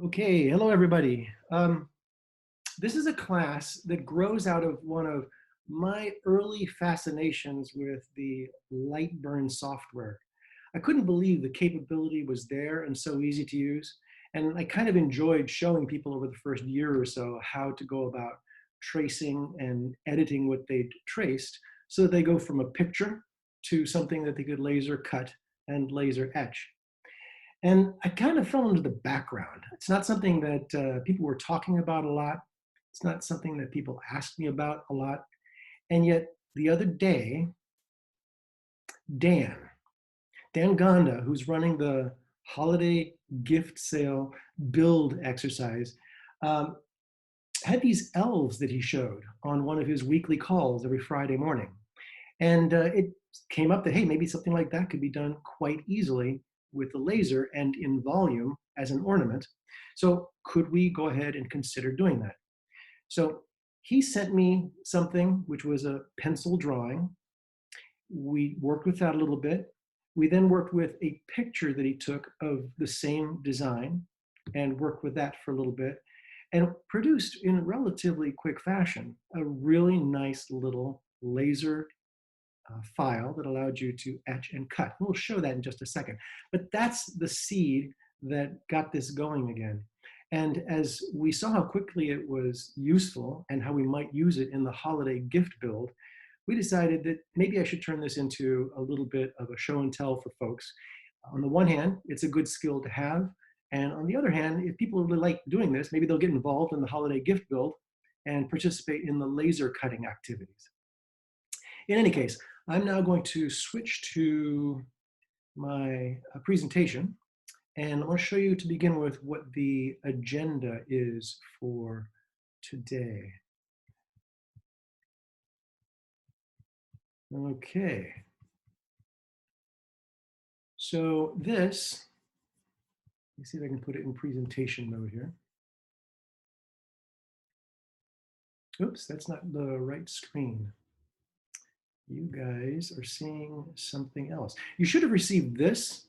Okay, hello everybody. This is a class that grows out of one of my early fascinations with the LightBurn software. I couldn't believe the capability was there and so easy to use. And I kind of enjoyed showing people over the first year or so how to go about tracing and editing what they'd traced so that they go from a picture to something that they could laser cut and laser etch. And I kind of fell into the background. It's not something that people were talking about a lot. It's not something that people asked me about a lot. And yet the other day, Dan Gonda, who's running the holiday gift sale build exercise, um, had these elves that he showed on one of his weekly calls every Friday morning. And it came up that, hey, maybe something like that could be done quite easily with the laser and in volume as an ornament. So could we go ahead and consider doing that? So he sent me something which was a pencil drawing. We worked with that a little bit. We then worked with a picture that he took of the same design and worked with that for a little bit and produced in relatively quick fashion a really nice little laser file that allowed you to etch and cut. We'll show that in just a second. But that's the seed that got this going again. And as we saw how quickly it was useful and how we might use it in the holiday gift build, we decided that maybe I should turn this into a little bit of a show and tell for folks. On the one hand, it's a good skill to have. And on the other hand, if people really like doing this, maybe they'll get involved in the holiday gift build and participate in the laser cutting activities. In any case, I'm now going to switch to my presentation, and I want to show you to begin with what the agenda is for today. Okay. So this, let me see if I can put it in presentation mode here. Oops, that's not the right screen. You guys are seeing something else. You should have received this.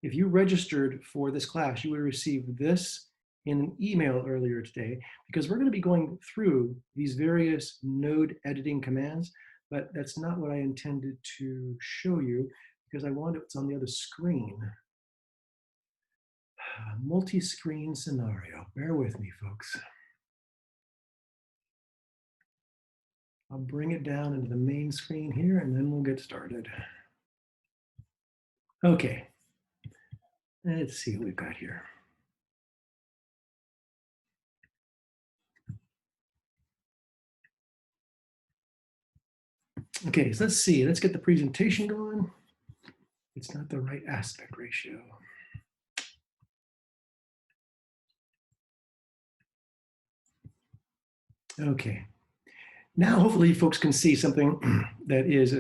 If you registered for this class, you would have received this in an email earlier today, because we're going to be going through these various node editing commands, but that's not what I intended to show you because I want it's on the other screen. Multi-screen scenario. Bear with me, folks. I'll bring it down into the main screen here and then we'll get started. Okay, let's see what we've got here. Okay, so let's see, let's get the presentation going. It's not the right aspect ratio. Okay, now hopefully folks can see something that is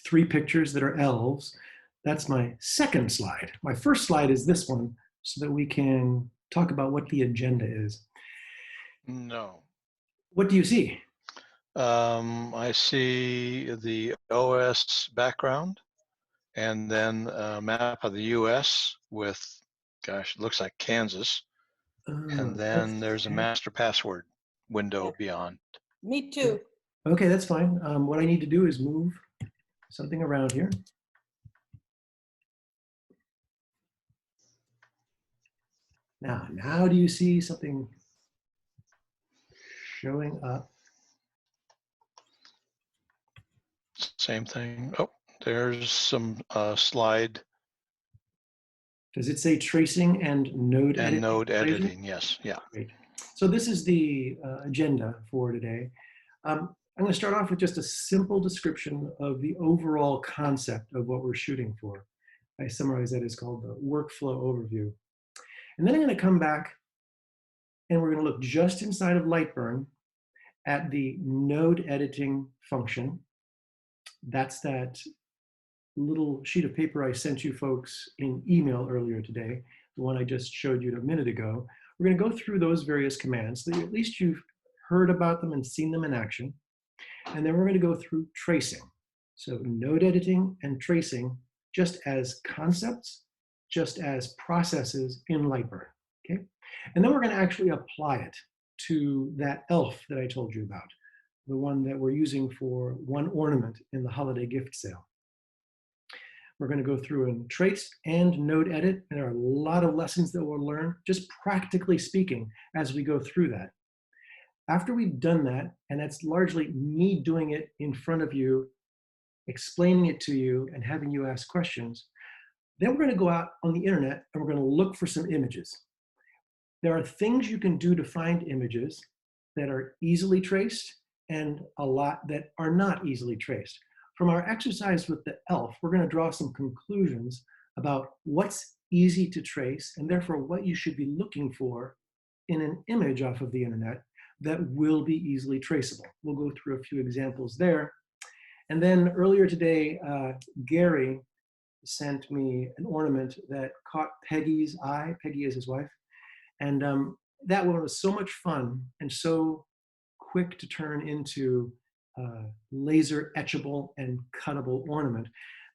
3 pictures that are elves. That's my second slide. My first slide is this one so that we can talk about what the agenda is. No. What do you see? I see the OS background and then a map of the US with, gosh, it looks like Kansas. And then there's a master password window beyond. Me too. Okay, that's fine. What I need to do is move something around here. Now do you see something showing up? Same thing. Oh, there's some slide. Does it say tracing and node editing? And node editing, yes, yeah. Great. So this is the agenda for today. I'm going to start off with just a simple description of the overall concept of what we're shooting for. I summarize that as called the workflow overview. And then I'm going to come back and we're going to look just inside of LightBurn at the node editing function. That's that little sheet of paper I sent you folks in email earlier today, the one I just showed you a minute ago. We're going to go through those various commands so that at least you've heard about them and seen them in action. And then we're going to go through tracing. So node editing and tracing just as concepts, just as processes in LightBurn. Okay? And then we're going to actually apply it to that elf that I told you about, the one that we're using for one ornament in the holiday gift sale. We're going to go through and trace and node edit. And there are a lot of lessons that we'll learn, just practically speaking, as we go through that. After we've done that, and that's largely me doing it in front of you, explaining it to you, and having you ask questions, then we're going to go out on the internet and we're going to look for some images. There are things you can do to find images that are easily traced and a lot that are not easily traced. From our exercise with the elf, we're going to draw some conclusions about what's easy to trace and therefore what you should be looking for in an image off of the internet that will be easily traceable. We'll go through a few examples there. And then earlier today, Gary sent me an ornament that caught Peggy's eye. Peggy is his wife. And that one was so much fun and so quick to turn into laser etchable and cuttable ornament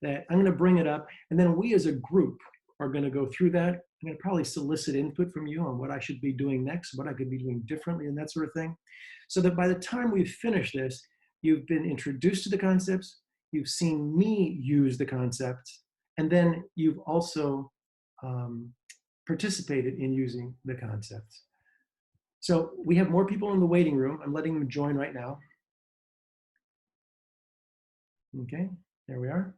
that I'm going to bring it up. And then we as a group are going to go through that. I'm going to probably solicit input from you on what I should be doing next, what I could be doing differently and that sort of thing. So that by the time we finish this, you've been introduced to the concepts, you've seen me use the concepts, and then you've also participated in using the concepts. So we have more people in the waiting room. I'm letting them join right now. Okay, there we are.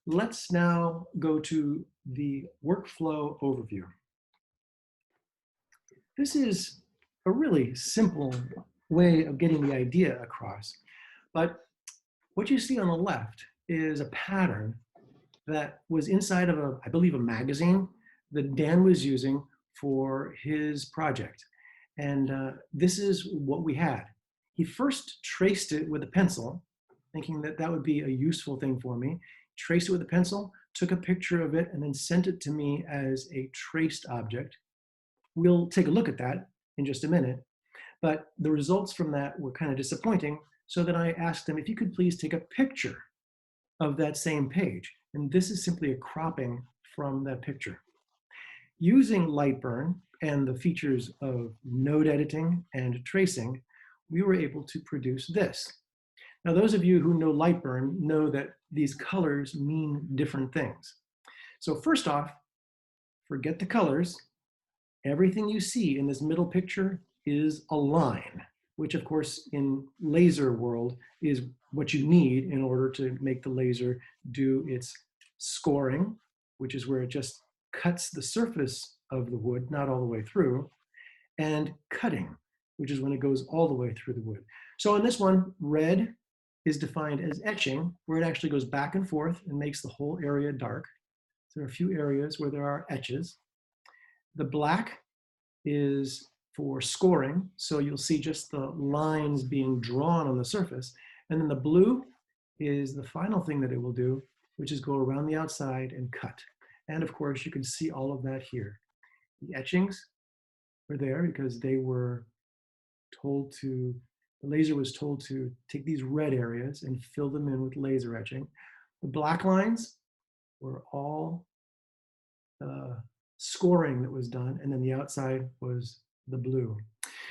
Let's now go to the workflow overview. This is a really simple way of getting the idea across. But what you see on the left is a pattern that was inside of I believe, a magazine that Dan was using for his project. And this is what we had. He first traced it with a pencil, thinking that that would be a useful thing for me. Traced it with a pencil, took a picture of it, and then sent it to me as a traced object. We'll take a look at that in just a minute. But the results from that were kind of disappointing, so that I asked him if he could please take a picture of that same page. And this is simply a cropping from that picture. Using LightBurn and the features of node editing and tracing, we were able to produce this. Now, those of you who know LightBurn know that these colors mean different things. So first off, forget the colors. Everything you see in this middle picture is a line, which of course in laser world is what you need in order to make the laser do its scoring, which is where it just cuts the surface of the wood, not all the way through, and cutting, which is when it goes all the way through the wood. So in this one, red is defined as etching, where it actually goes back and forth and makes the whole area dark. So there are a few areas where there are etches. The black is for scoring, so you'll see just the lines being drawn on the surface. And then the blue is the final thing that it will do, which is go around the outside and cut. And of course, you can see all of that here. The etchings were there because they were told to, the laser was told to take these red areas and fill them in with laser etching. The black lines were all scoring that was done, and then the outside was the blue.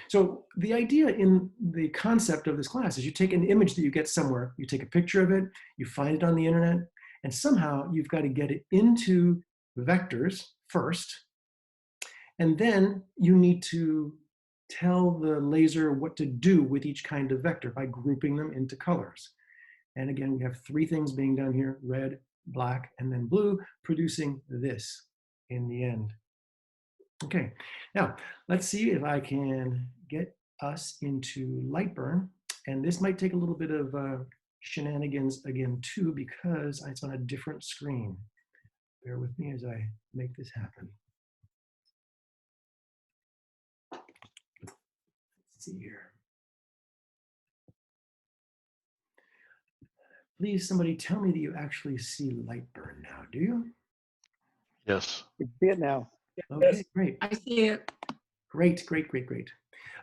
So the idea in the concept of this class is you take an image that you get somewhere, you take a picture of it, you find it on the internet, and somehow you've got to get it into vectors first, and then you need to tell the laser what to do with each kind of vector by grouping them into colors. And again, we have three things being done here: red, black, and then blue, producing this in the end. Okay, now let's see if I can get us into LightBurn. And this might take a little bit of shenanigans again too, because it's on a different screen. Bear with me as I make this happen. Let's see here. Please, somebody tell me that you actually see LightBurn now, do you? Yes. We see it now. Okay, Yes. great. I see it. Great, great, great, great.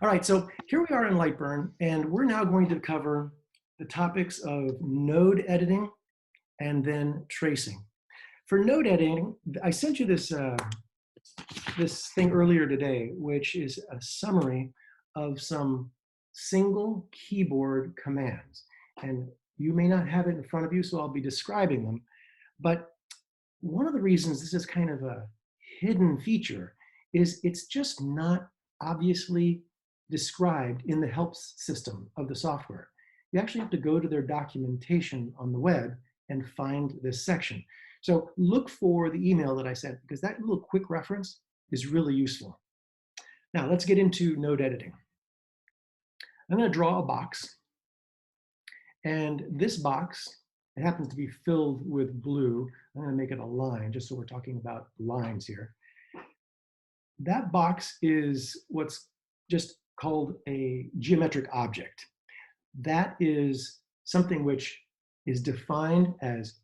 All right, so here we are in LightBurn, and we're now going to cover the topics of node editing and then tracing. For node editing, I sent you this this thing earlier today, which is a summary of some single keyboard commands. And you may not have it in front of you, so I'll be describing them. But one of the reasons this is kind of a hidden feature is it's just not obviously described in the help system of the software. You actually have to go to their documentation on the web and find this section. So look for the email that I sent, because that little quick reference is really useful. Now let's get into node editing. I'm going to draw a box, and this box, it happens to be filled with blue. I'm going to make it a line just so we're talking about lines here. That box is what's just called a geometric object. That is something which is defined as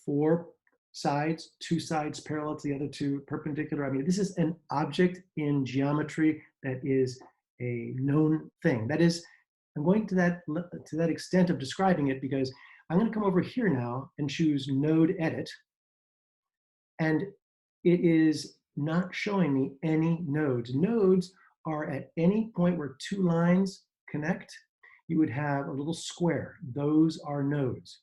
4 sides, 2 sides parallel to the other 2 perpendicular. I mean, this is an object in geometry that is a known thing. That is, I'm going to that extent of describing it because I'm going to come over here now and choose Node Edit, and it is not showing me any nodes. Nodes are at any point where 2 lines connect, you would have a little square. Those are nodes.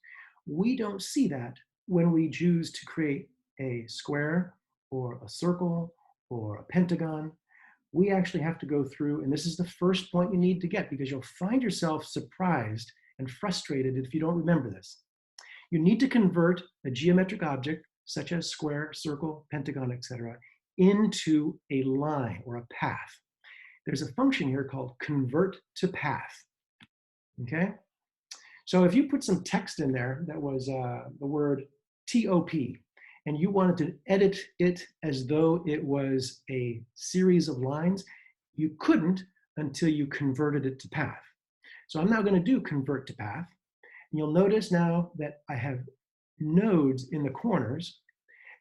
We don't see that when we choose to create a square or a circle or a pentagon. We actually have to go through, and this is the first point you need to get, because you'll find yourself surprised and frustrated if you don't remember this. You need to convert a geometric object, such as square, circle, pentagon, etc., into a line or a path. There's a function here called convert to path. Okay? So if you put some text in there that was the word TOP, and you wanted to edit it as though it was a series of lines, you couldn't until you converted it to path. So I'm now going to do convert to path. And you'll notice now that I have nodes in the corners,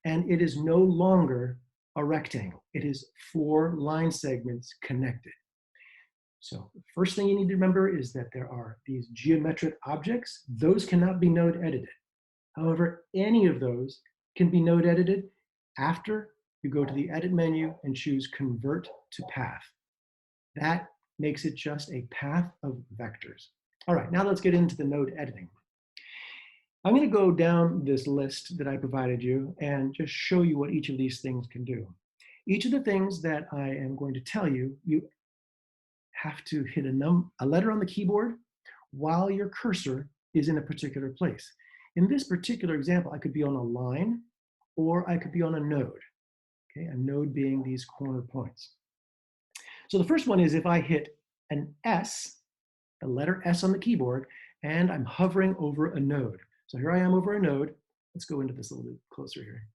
and it is no longer a rectangle. It is 4 line segments connected. So the first thing you need to remember is that there are these geometric objects. Those cannot be node edited. However, any of those can be node edited after you go to the edit menu and choose convert to path. That makes it just a path of vectors. All right, now let's get into the node editing. I'm going to go down this list that I provided you and just show you what each of these things can do. Each of the things that I am going to tell you, you have to hit a letter on the keyboard while your cursor is in a particular place. In this particular example, I could be on a line or I could be on a node. Okay, a node being these corner points. So the first one is if I hit an S, the letter S on the keyboard, and I'm hovering over a node. So here I am over a node. Let's go into this a little bit closer here.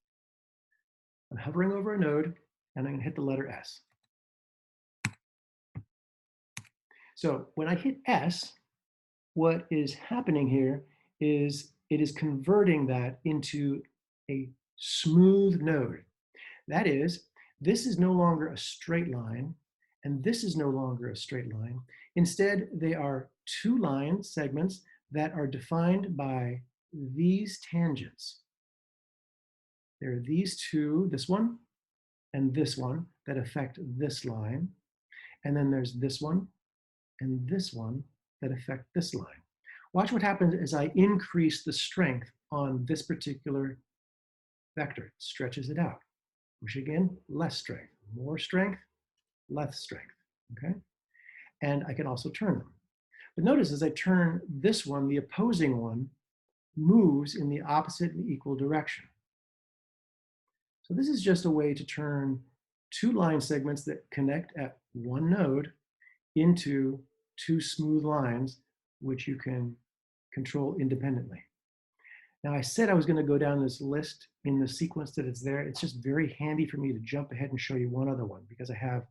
I'm hovering over a node, and I'm going to hit the letter S. So when I hit S, what is happening here is it is converting that into a smooth node. That is, this is no longer a straight line, and this is no longer a straight line. Instead, they are 2 line segments that are defined by these tangents. There are these 2, this one and this one, that affect this line. And then there's this one and this one that affect this line. Watch what happens as I increase the strength on this particular vector. It stretches it out. Push again, less strength. More strength, less strength. Okay? And I can also turn them. But notice as I turn this one, the opposing one moves in the opposite and equal direction. So this is just a way to turn 2 line segments that connect at one node into 2 smooth lines, which you can control independently. Now I said I was going to go down this list in the sequence that it's there. It's just very handy for me to jump ahead and show you one other one because I have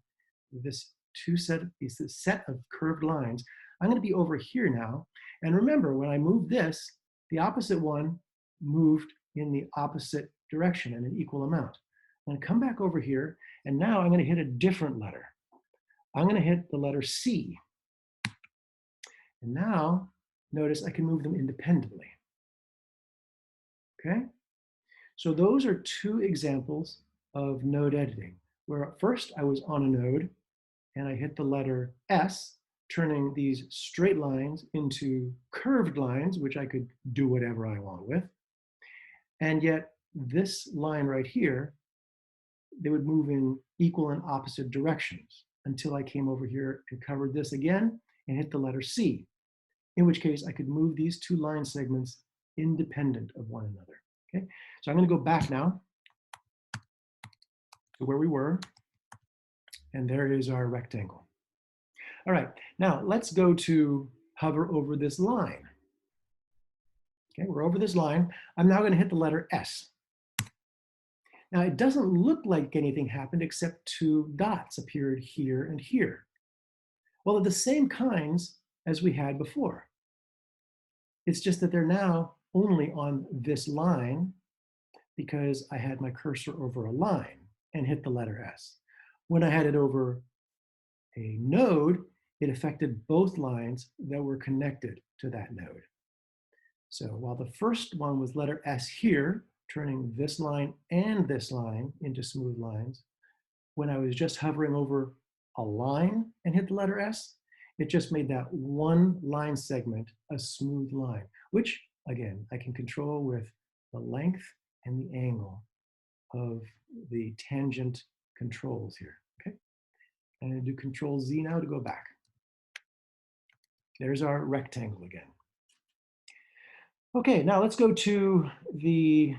this set of curved lines. I'm going to be over here now. And remember, when I move this, the opposite one moved in the opposite direction in an equal amount. I'm going to come back over here, and now I'm going to hit a different letter. I'm going to hit the letter C. And now, notice I can move them independently. Okay? So those are 2 examples of node editing, where at first I was on a node and I hit the letter S, turning these straight lines into curved lines, which I could do whatever I want with. And yet this line right here, they would move in equal and opposite directions until I came over here and covered this again and hit the letter C, in which case I could move these two line segments independent of one another. Okay, so I'm going to go back now to where we were, and there is our rectangle. All right, now let's go to hover over this line. Okay, we're over this line. I'm now going to hit the letter S. Now it doesn't look like anything happened except two dots appeared here and here. Well, they're the same kinds as we had before. It's just that they're now only on this line because I had my cursor over a line and hit the letter S. When I had it over a node, it affected both lines that were connected to that node. So while the first one was letter S here, turning this line and this line into smooth lines, when I was just hovering over a line and hit the letter S, it just made that one line segment a smooth line, which again, I can control with the length and the angle of the tangent controls here, okay? I'm gonna do Control Z now to go back. There's our rectangle again. Okay, now let's go to the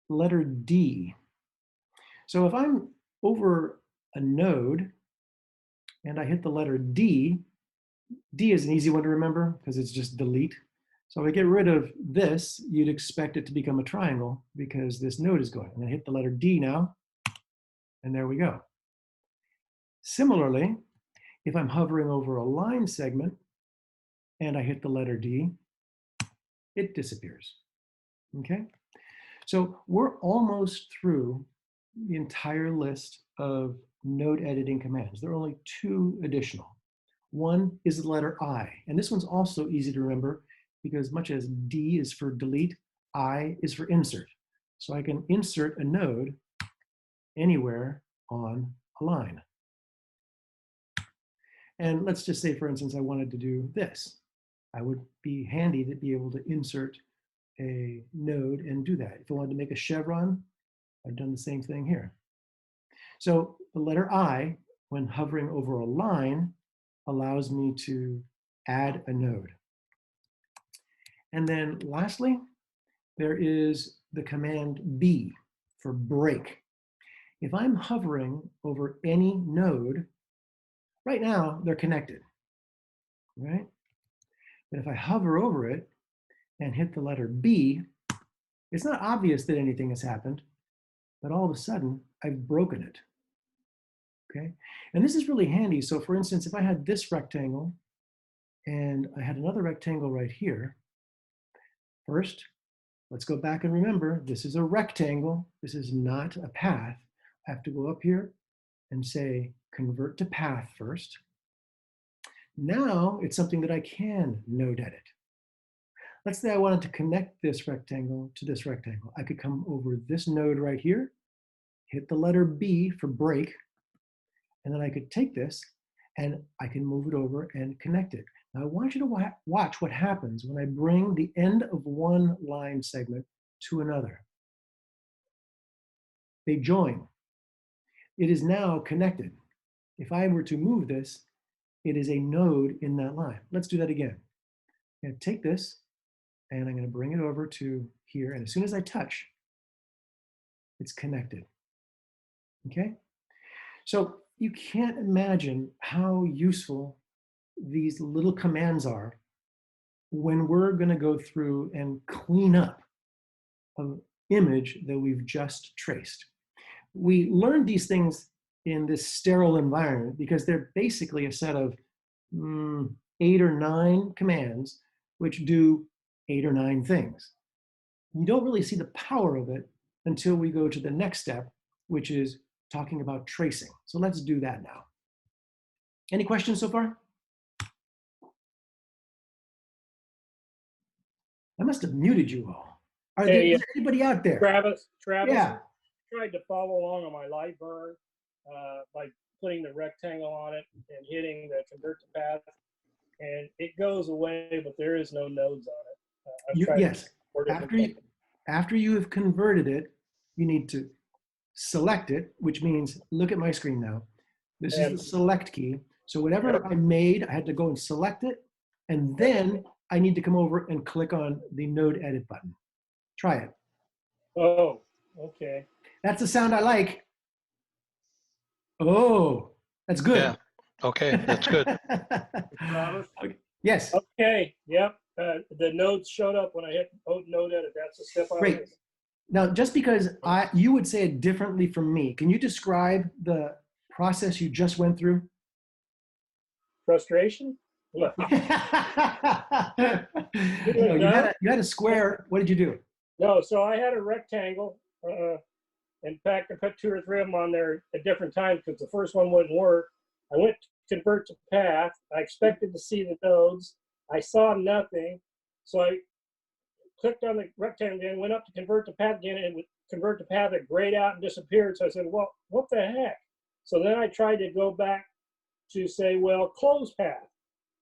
letter D. So if I'm over a node and I hit the letter D, D is an easy one to remember because it's just delete. So if I get rid of this, you'd expect it to become a triangle because this node is going. I'm gonna hit the letter D now, and there we go. Similarly, if I'm hovering over a line segment and I hit the letter D, it disappears, okay? So we're almost through the entire list of node editing commands. There are only two additional. One is the letter I, and this one's also easy to remember because much as D is for delete, I is for insert. So I can insert a node anywhere on a line. And let's just say, for instance, I wanted to do this. I would be handy to be able to insert a node and do that. If I wanted to make a chevron, I've done the same thing here. So the letter I, when hovering over a line, allows me to add a node. And then lastly, there is the command B for break. If I'm hovering over any node, right now they're connected, right? But if I hover over it and hit the letter B, it's not obvious that anything has happened, but all of a sudden I've broken it, okay? And this is really handy. So for instance, if I had this rectangle and I had another rectangle right here, first, let's go back and remember, this is a rectangle. This is not a path. I have to go up here and say, convert to path first. Now it's something that I can node edit. Let's say I wanted to connect this rectangle to this rectangle. I could come over this node right here, hit the letter B for break, and then I could take this and I can move it over and connect it. Now I want you to watch what happens when I bring the end of one line segment to another. They join. It is now connected. If I were to move this, it is a node in that line. Let's do that again. I'm going to take this and I'm going to bring it over to here. And as soon as I touch, it's connected. Okay? So you can't imagine how useful these little commands are when we're going to go through and clean up an image that we've just traced. We learned these things in this sterile environment because they're basically a set of 8 or 9 commands which do 8 or 9 things. You don't really see the power of it until we go to the next step, which is talking about tracing. So let's do that now. Any questions so far? I must have muted you all. Hey, Is there anybody out there? Travis, Yeah. tried to follow along on my LightBurn by putting the rectangle on it and hitting the convert to path, and it goes away, but there is no nodes on it. I've tried Yes. four different After you have converted it, you need to select it, which means look at my screen now. This is the select key. So whatever I made, I had to go and select it, and then I need to come over and click on the node edit button. Try it. Oh, okay. That's the sound I like. Oh, that's good. Yeah. Okay, that's good. Travis? Okay. Yes. Okay, yep. The nodes showed up when I hit node edit. That's the step I Great. was. Now, just because you would say it differently from me, can you describe the process you just went through? Frustration? No, you had a square. What did you do? No, so I had a rectangle. In fact, I put 2 or 3 of them on there at different times because the first one wouldn't work. I went to convert to path. I expected to see the nodes. I saw nothing. So I clicked on the rectangle again, went up to convert to path again, and with convert to path, it grayed out and disappeared. So I said, well, what the heck? So then I tried to go back to say, well, close path.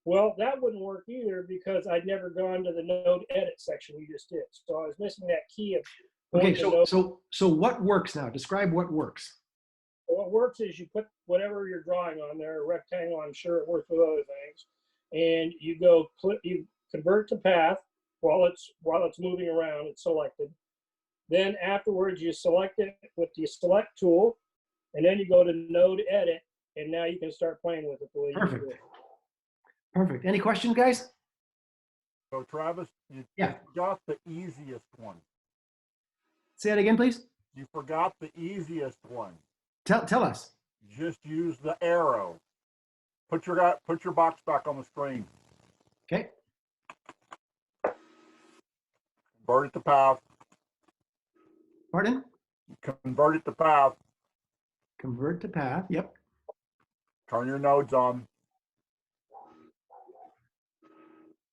Well, that wouldn't work either because I'd never gone to the node edit section you just did. So I was missing that key of Okay, so what works now? Describe what works. what works is you put whatever you're drawing on there, a rectangle, I'm sure it works with other things, and you go you convert to path while it's moving around, it's selected. Then afterwards you select it with the select tool, and then you go to node edit, and now you can start playing with it the way you do it. Perfect. Any questions, guys? So Travis, you forgot the easiest one. Say that again, please. You forgot the easiest one. Tell us. Just use the arrow. Put your box back on the screen. Okay. Convert it to path. Pardon? Convert it to path. Convert to path. Yep. Turn your nodes on.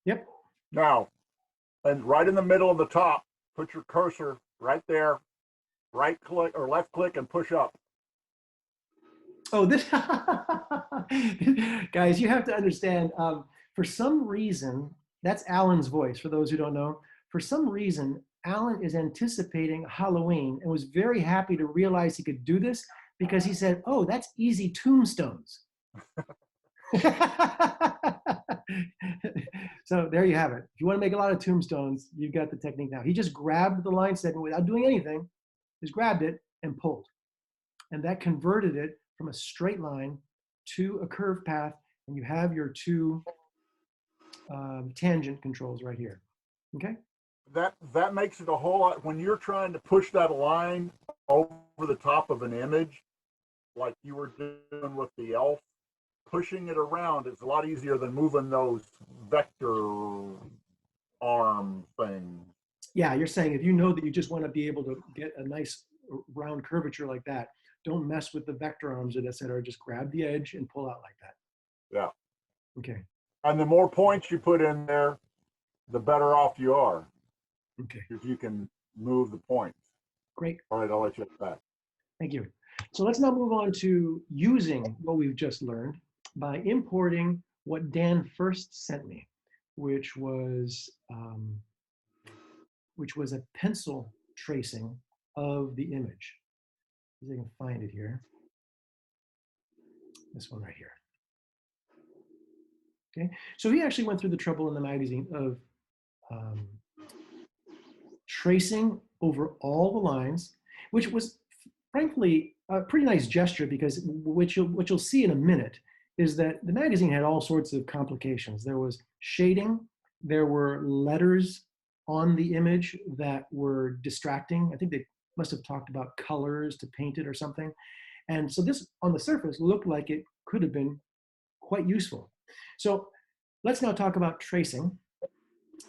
Yep. Now, and right in the middle of the top, put your cursor right there. Right click or left click and push up. Oh, this guys, you have to understand. For some reason, that's Alan's voice. For those who don't know, for some reason, Alan is anticipating Halloween and was very happy to realize he could do this because he said, "Oh, that's easy tombstones." So there you have it. If you want to make a lot of tombstones, you've got the technique now. He just grabbed the line segment without doing anything, just grabbed it and pulled. And that converted it from a straight line to a curved path, and you have your two tangent controls right here. Okay? That makes it a whole lot when you're trying to push that line over the top of an image, like you were doing with the elf. Pushing it around is a lot easier than moving those vector arm things. Yeah, you're saying if you know that you just want to be able to get a nice round curvature like that, don't mess with the vector arms that are just grab the edge and pull out like that. Yeah. Okay. And the more points you put in there, the better off you are. Okay. If you can move the points. Great. All right, I'll let you back. Thank you. So let's now move on to using what we've just learned by importing what Dan first sent me, which was a pencil tracing of the image. See if I can find it here. This one right here. Okay, so he actually went through the trouble in the magazine of tracing over all the lines, which was frankly a pretty nice gesture because what you'll see in a minute is that the magazine had all sorts of complications. There was shading, there were letters on the image that were distracting. I think they must have talked about colors to paint it or something. And so this on the surface looked like it could have been quite useful. So let's now talk about tracing.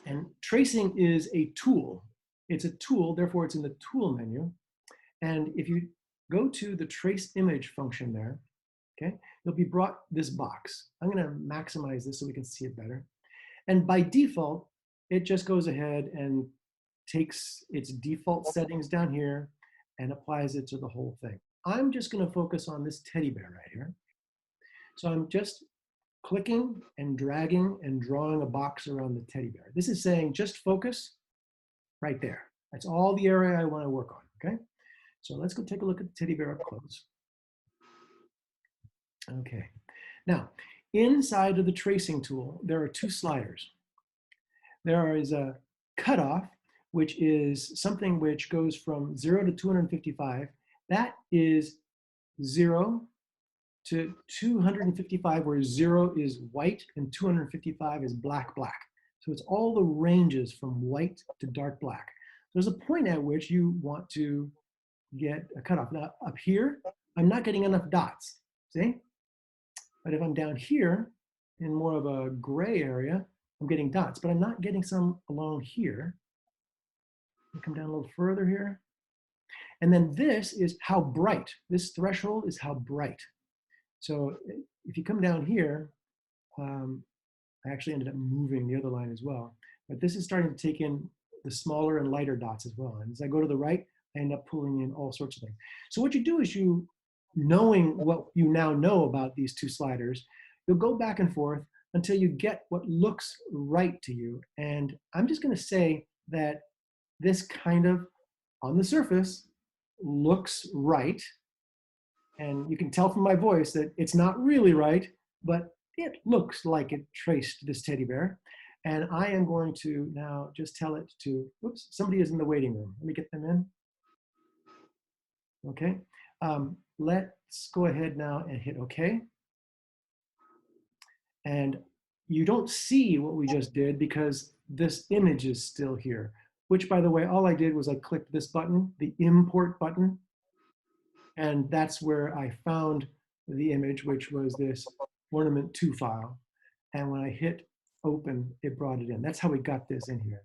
And tracing is a tool. It's a tool, therefore it's in the tool menu. And if you go to the trace image function there, okay, you'll be brought this box. I'm gonna maximize this so we can see it better. And by default, it just goes ahead and takes its default settings down here and applies it to the whole thing. I'm just going to focus on this teddy bear right here. So I'm just clicking and dragging and drawing a box around the teddy bear. This is saying just focus right there. That's all the area I want to work on, okay? So let's go take a look at the teddy bear up close. Okay, now inside of the tracing tool, there are two sliders. There is a cutoff, which is something which goes from 0 to 255. That is 0 to 255, where 0 is white and 255 is black, black. So it's all the ranges from white to dark black. There's a point at which you want to get a cutoff. Now up here, I'm not getting enough dots, see? But if I'm down here in more of a gray area, I'm getting dots, but I'm not getting some along here. I'll come down a little further here. And then this is how bright. This threshold is how bright. So if you come down here, I actually ended up moving the other line as well. But this is starting to take in the smaller and lighter dots as well. And as I go to the right, I end up pulling in all sorts of things. So what you do is you, knowing what you now know about these two sliders, you'll go back and forth until you get what looks right to you. And I'm just going to say that this kind of, on the surface, looks right. And you can tell from my voice that it's not really right, but it looks like it traced this teddy bear. And I am going to now just tell it to, whoops, somebody is in the waiting room. Let me get them in. Okay, let's go ahead now and hit OK. And you don't see what we just did because this image is still here, which, by the way, all I did was I clicked this button, the import button, and that's where I found the image, which was this ornament 2 file. And when I hit open, it brought it in. That's how we got this in here.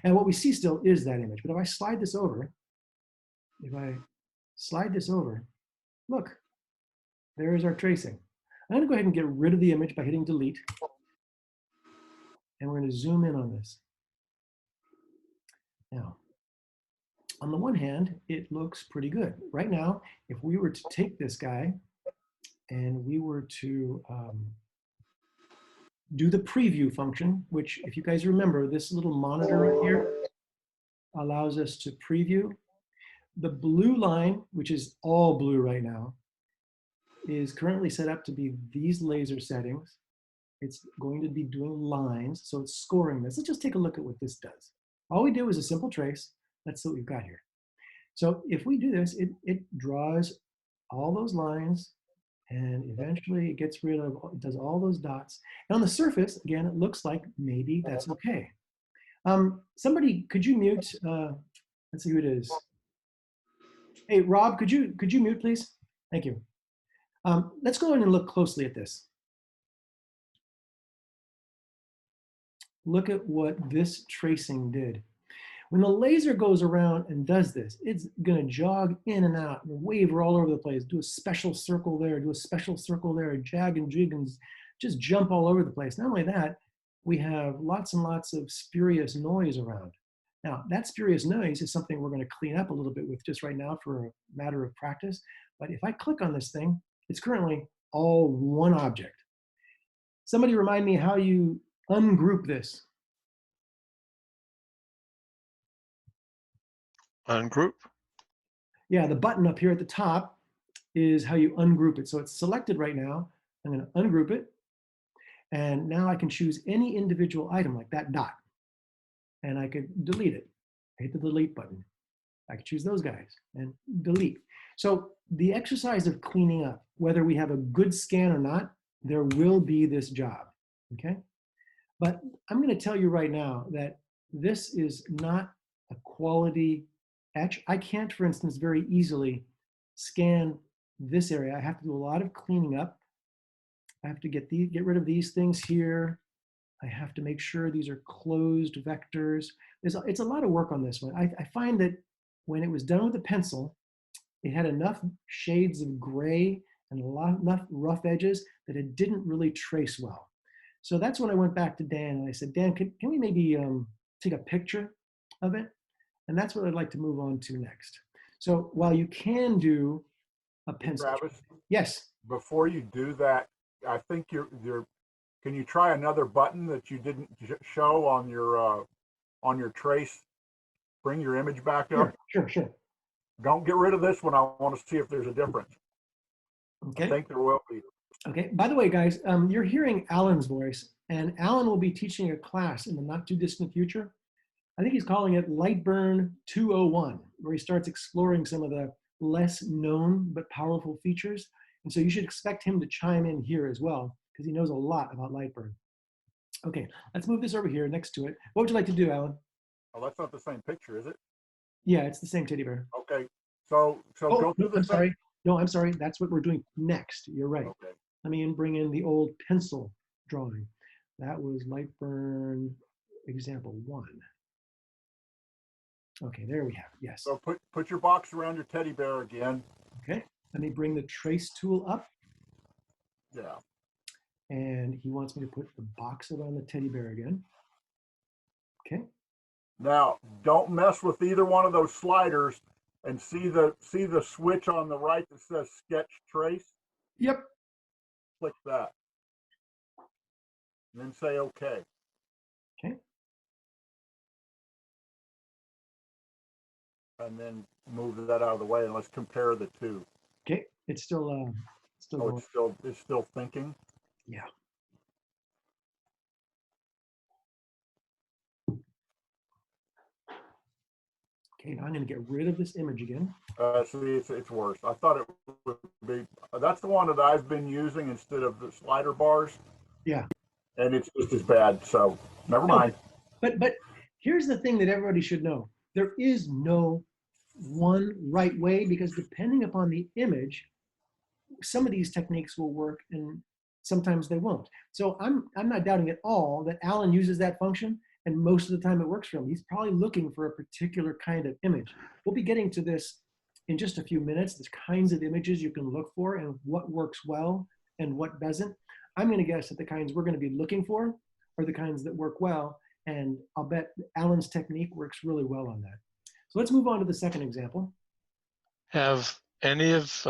And what we see still is that image. But if I slide this over, look, there is our tracing. I'm gonna go ahead and get rid of the image by hitting delete. And we're gonna zoom in on this. Now, on the one hand, it looks pretty good. Right now, if we were to take this guy and we were to do the preview function, which, if you guys remember, this little monitor right here allows us to preview. The blue line, which is all blue right now, is currently set up to be these laser settings. It's going to be doing lines, so it's scoring this. Let's just take a look at what this does. All we do is a simple trace. That's what we've got here. So if we do this, it draws all those lines, and eventually it gets rid of, it does all those dots. And on the surface, again, it looks like maybe that's okay. Somebody, could you mute? Let's see who it is. Hey, Rob, could you mute, please? Thank you. Let's go in and look closely at this. Look at what this tracing did. When the laser goes around and does this, it's gonna jog in and out and waver all over the place, do a special circle there, do a special circle there, jag and jig and just jump all over the place. Not only that, we have lots and lots of spurious noise around. Now, that spurious noise is something we're gonna clean up a little bit with just right now for a matter of practice. But if I click on this thing, it's currently all one object. Somebody remind me how you ungroup this. Ungroup. Yeah, the button up here at the top is how you ungroup it. So it's selected right now. I'm going to ungroup it. And now I can choose any individual item like that dot. And I could delete it. I hit the delete button. I could choose those guys and delete. So the exercise of cleaning up, whether we have a good scan or not, there will be this job, okay? But I'm going to tell you right now that this is not a quality etch. I can't, for instance, very easily scan this area. I have to do a lot of cleaning up. I have to get rid of these things here. I have to make sure these are closed vectors. It's a lot of work on this one. I find that when it was done with a pencil, it had enough shades of gray and enough rough edges that it didn't really trace well. So that's when I went back to Dan and I said, Dan, can we maybe take a picture of it? And that's what I'd like to move on to next. So while you can do a pencil. Travis, Yes. before you do that, I think can you try another button that you didn't show on your trace? Bring your image back up. Sure. Don't get rid of this one. I want to see if there's a difference. Okay. I think there will be. Okay. By the way, guys, you're hearing Alan's voice, and Alan will be teaching a class in the not too distant future. I think he's calling it LightBurn 201, where he starts exploring some of the less known but powerful features. And so you should expect him to chime in here as well, because he knows a lot about LightBurn. Okay, let's move this over here next to it. What would you like to do, Alan? Oh, that's not the same picture, is it? Yeah, it's the same teddy bear. Okay. So Oh, go through the I'm sorry. No, I'm sorry. That's what we're doing next. You're right. Okay. Let me bring in the old pencil drawing. That was LightBurn example 1. Okay, there we have it. Yes. So put your box around your teddy bear again. Okay. Let me bring the trace tool up. Yeah. And he wants me to put the box around the teddy bear again. Okay. Now, don't mess with either one of those sliders, and see the switch on the right that says Sketch Trace. Yep. Click that, and then say OK. Okay. And then move that out of the way, and let's compare the two. Okay. It's still Oh, going. it's still thinking. Yeah. Okay, now I'm going to get rid of this image again. See, it's worse. I thought it would be. That's the one that I've been using instead of the slider bars. Yeah. And it's just as bad. So never mind. But here's the thing that everybody should know. There is no one right way, because depending upon the image, some of these techniques will work and sometimes they won't. So I'm not doubting at all that Alan uses that function, and most of the time it works for him. He's probably looking for a particular kind of image. We'll be getting to this in just a few minutes, the kinds of images you can look for and what works well and what doesn't. I'm going to guess that the kinds we're going to be looking for are the kinds that work well, and I'll bet Alan's technique works really well on that. So let's move on to the second example. Have any of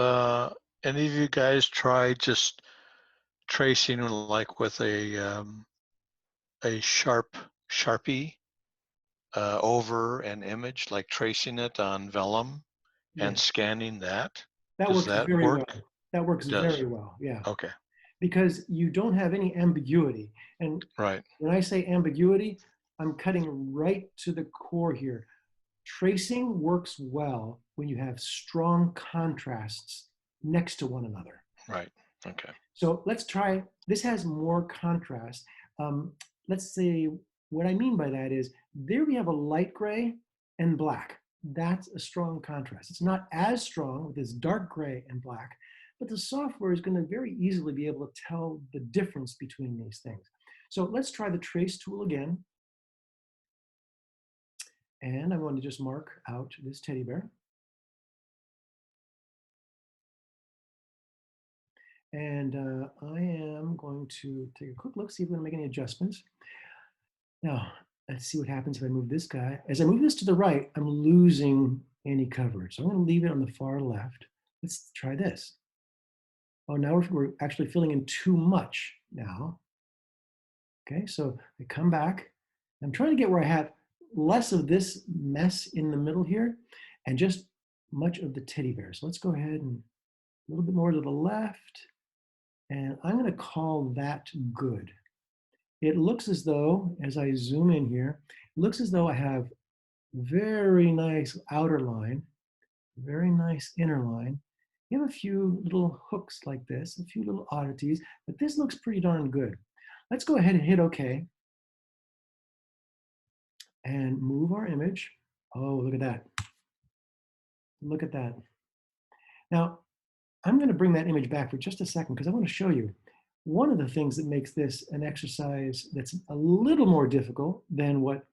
you guys tried just tracing like with a Sharpie over an image, like tracing it on vellum and Yes. scanning that? That Does works that very work? well. That works very well, yeah. Okay. Because you don't have any ambiguity. And Right. when I say ambiguity, I'm cutting right to the core here. Tracing works well when you have strong contrasts next to one another. Right. Okay. So let's try, this has more contrast. Let's say, what I mean by that is, there we have a light gray and black. That's a strong contrast. It's not as strong with this dark gray and black, but the software is going to very easily be able to tell the difference between these things. So let's try the trace tool again. And I'm going to just mark out this teddy bear. And I am going to take a quick look, see if we can make any adjustments. Now, let's see what happens if I move this guy. As I move this to the right, I'm losing any coverage. So I'm going to leave it on the far left. Let's try this. Oh, now we're actually filling in too much now. Okay, so I come back. I'm trying to get where I have less of this mess in the middle here and just much of the teddy bear. So let's go ahead and a little bit more to the left. And I'm going to call that good. It looks as though, as I zoom in here, it looks as though I have very nice outer line, very nice inner line. You have a few little hooks like this, a few little oddities, but this looks pretty darn good. Let's go ahead and hit OK. And move our image. Oh, look at that. Look at that. Now, I'm going to bring that image back for just a second because I want to show you one of the things that makes this an exercise that's a little more difficult than what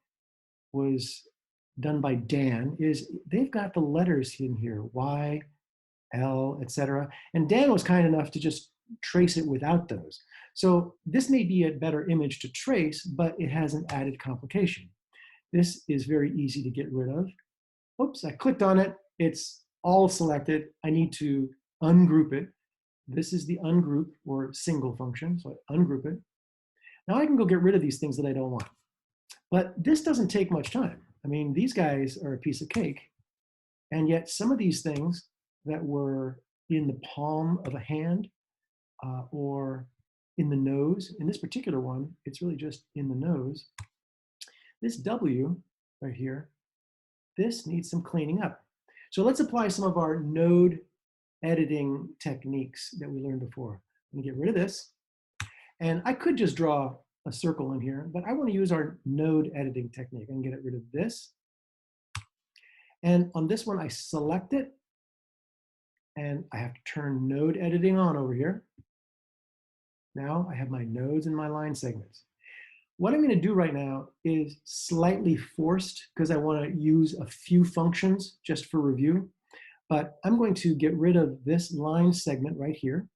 was done by Dan is they've got the letters in here, Y, L, etc. And Dan was kind enough to just trace it without those. So this may be a better image to trace, but it has an added complication. This is very easy to get rid of. Oops, I clicked on it. It's all selected. I need to ungroup it. This is the ungroup or single function, so I ungroup it. Now I can go get rid of these things that I don't want. But this doesn't take much time. I mean, these guys are a piece of cake. And yet some of these things that were in the palm of a hand or in the nose, in this particular one, it's really just in the nose. This W right here, this needs some cleaning up. So let's apply some of our node editing techniques that we learned before. I'm gonna get rid of this. And I could just draw a circle in here, but I want to use our node editing technique. I can get rid of this. And on this one, I select it. And I have to turn node editing on over here. Now I have my nodes and my line segments. What I'm going to do right now is slightly forced because I want to use a few functions just for review. But I'm going to get rid of this line segment right here.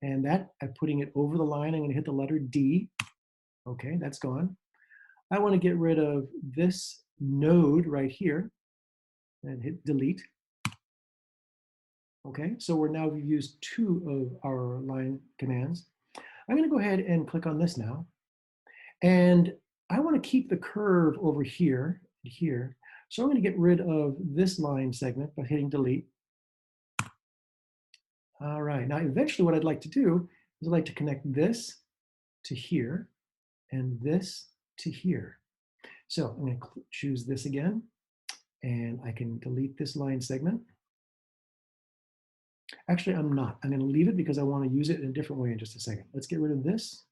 And that, I'm putting it over the line. I'm going to hit the letter D. Okay, that's gone. I want to get rid of this node right here and hit delete. Okay, so we've used 2 of our line commands. I'm going to go ahead and click on this now. And I want to keep the curve over here, here. So I'm going to get rid of this line segment by hitting delete. All right, now eventually what I'd like to do is I'd like to connect this to here and this to here. So I'm going to choose this again, and I can delete this line segment. Actually, I'm not. I'm going to leave it because I want to use it in a different way in just a second. Let's get rid of this.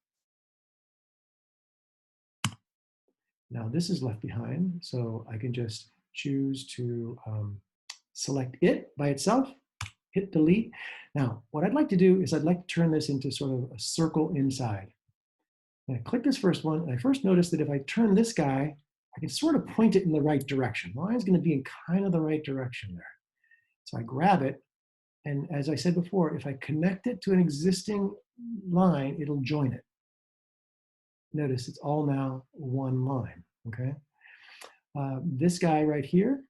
Now this is left behind, so I can just choose to select it by itself, hit delete. Now, what I'd like to do is I'd like to turn this into sort of a circle inside. And I click this first one, and I first noticed that if I turn this guy, I can sort of point it in the right direction. The line's going to be in kind of the right direction there. So I grab it, and as I said before, if I connect it to an existing line, it'll join it. Notice it's all now one line, okay? This guy right here,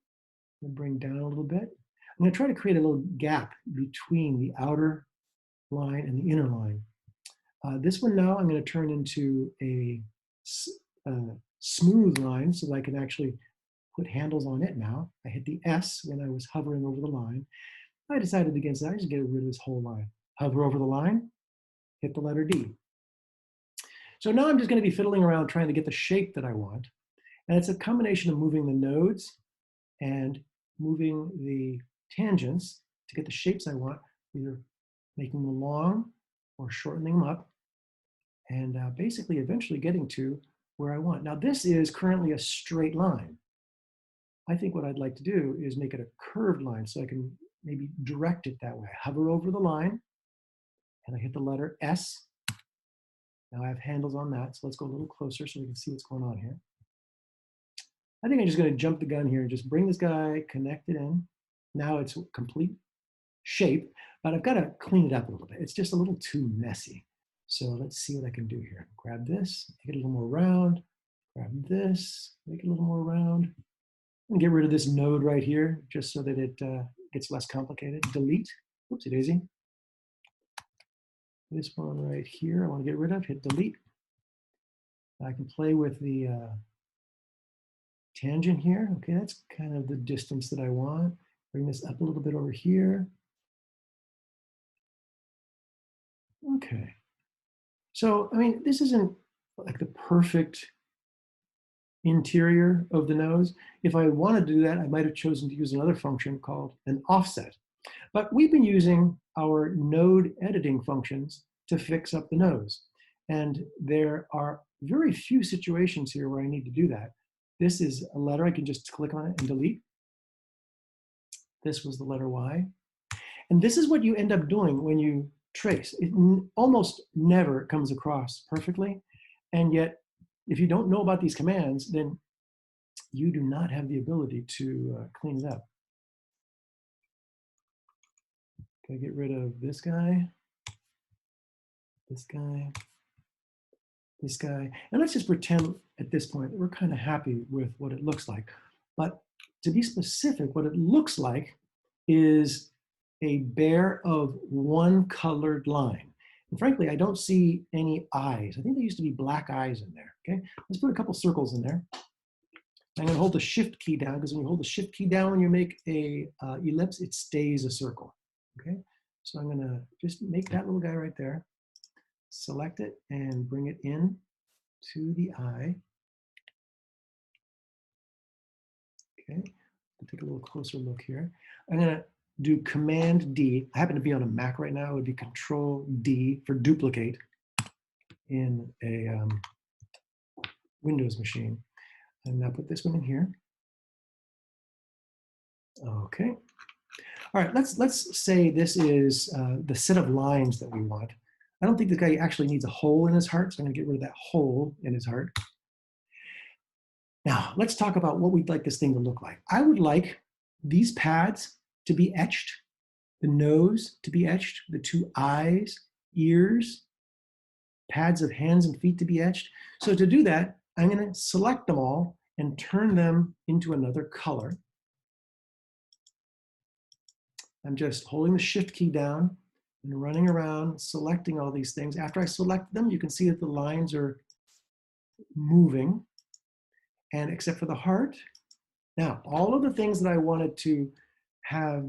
I'm gonna bring down a little bit. I'm gonna try to create a little gap between the outer line and the inner line. This one now I'm gonna turn into a smooth line so that I can actually put handles on it now. I hit the S when I was hovering over the line. I decided against that, I just get rid of this whole line. Hover over the line, hit the letter D. So now I'm just going to be fiddling around trying to get the shape that I want. And it's a combination of moving the nodes and moving the tangents to get the shapes I want, either making them long or shortening them up, and basically eventually getting to where I want. Now this is currently a straight line. I think what I'd like to do is make it a curved line so I can maybe direct it that way. I hover over the line and I hit the letter S. Now I have handles on that, so let's go a little closer so we can see what's going on here. I think I'm just going to jump the gun here and just bring this guy, connect it in. Now it's complete shape, but I've got to clean it up a little bit. It's just a little too messy. So let's see what I can do here. Grab this, make it a little more round. Grab this, make it a little more round. And get rid of this node right here, just so that it gets less complicated. Delete. Oopsie daisy. This one right here, I want to get rid of. Hit delete. I can play with the tangent here. Okay, that's kind of the distance that I want. Bring this up a little bit over here. Okay. So, I mean, this isn't like the perfect interior of the nose. If I wanted to do that, I might have chosen to use another function called an offset. But we've been using our node editing functions to fix up the nose. And there are very few situations here where I need to do that. This is a letter, I can just click on it and delete. This was the letter Y. And this is what you end up doing when you trace. It almost never comes across perfectly. And yet, if you don't know about these commands, then you do not have the ability to clean it up. Can I get rid of this guy, this guy, this guy? And let's just pretend at this point that we're kind of happy with what it looks like. But To be specific, what it looks like is a bare of one colored line. And frankly, I don't see any eyes. I think there used to be black eyes in there, okay? Let's put a couple circles in there. I'm gonna hold the shift key down, because when you hold the shift key down, when you make a ellipse, it stays a circle, okay? So I'm gonna just make that little guy right there, select it and bring it in to the eye. Okay, I'll take a little closer look here. I'm gonna do Command D. I happen to be on a Mac right now. It would be Control D for duplicate in a Windows machine. And now put this one in here. Okay. All right, let's say this is the set of lines that we want. I don't think the guy actually needs a hole in his heart, so I'm gonna get rid of that hole in his heart. Now, let's talk about what we'd like this thing to look like. I would like these pads to be etched, the nose to be etched, the two eyes, ears, pads of hands and feet to be etched. So to do that, I'm going to select them all and turn them into another color. I'm just holding the shift key down and running around, selecting all these things. After I select them, you can see that the lines are moving. And except for the heart, now all of the things that I wanted to have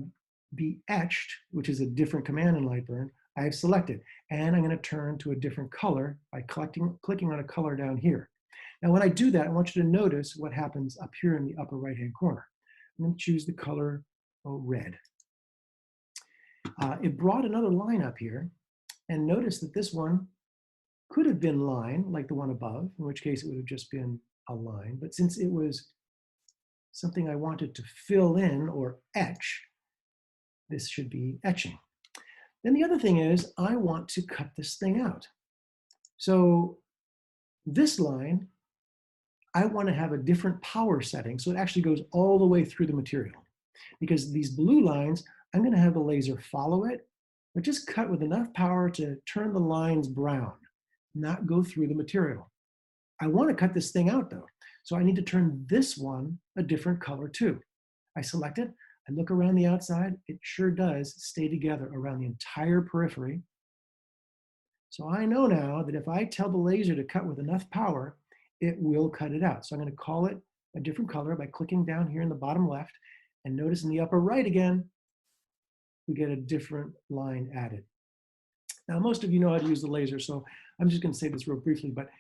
be etched, which is a different command in LightBurn, I have selected. And I'm going to turn to a different color by clicking on a color down here. Now when I do that, I want you to notice what happens up here in the upper right-hand corner. I'm going to choose the color red. It brought another line up here, and notice that this one could have been line like the one above, in which case it would have just been a line, but since it was something I wanted to fill in or etch, this should be etching. Then the other thing is I want to cut this thing out. So this line, I want to have a different power setting so it actually goes all the way through the material. Because these blue lines, I'm going to have the laser follow it, but just cut with enough power to turn the lines brown, not go through the material. I want to cut this thing out though. So I need to turn this one a different color too. I select it, I look around the outside, it sure does stay together around the entire periphery. So I know now that if I tell the laser to cut with enough power, it will cut it out. So I'm going to call it a different color by clicking down here in the bottom left, and notice in the upper right again, we get a different line added. Now most of you know how to use the laser, so I'm just going to say this real briefly, but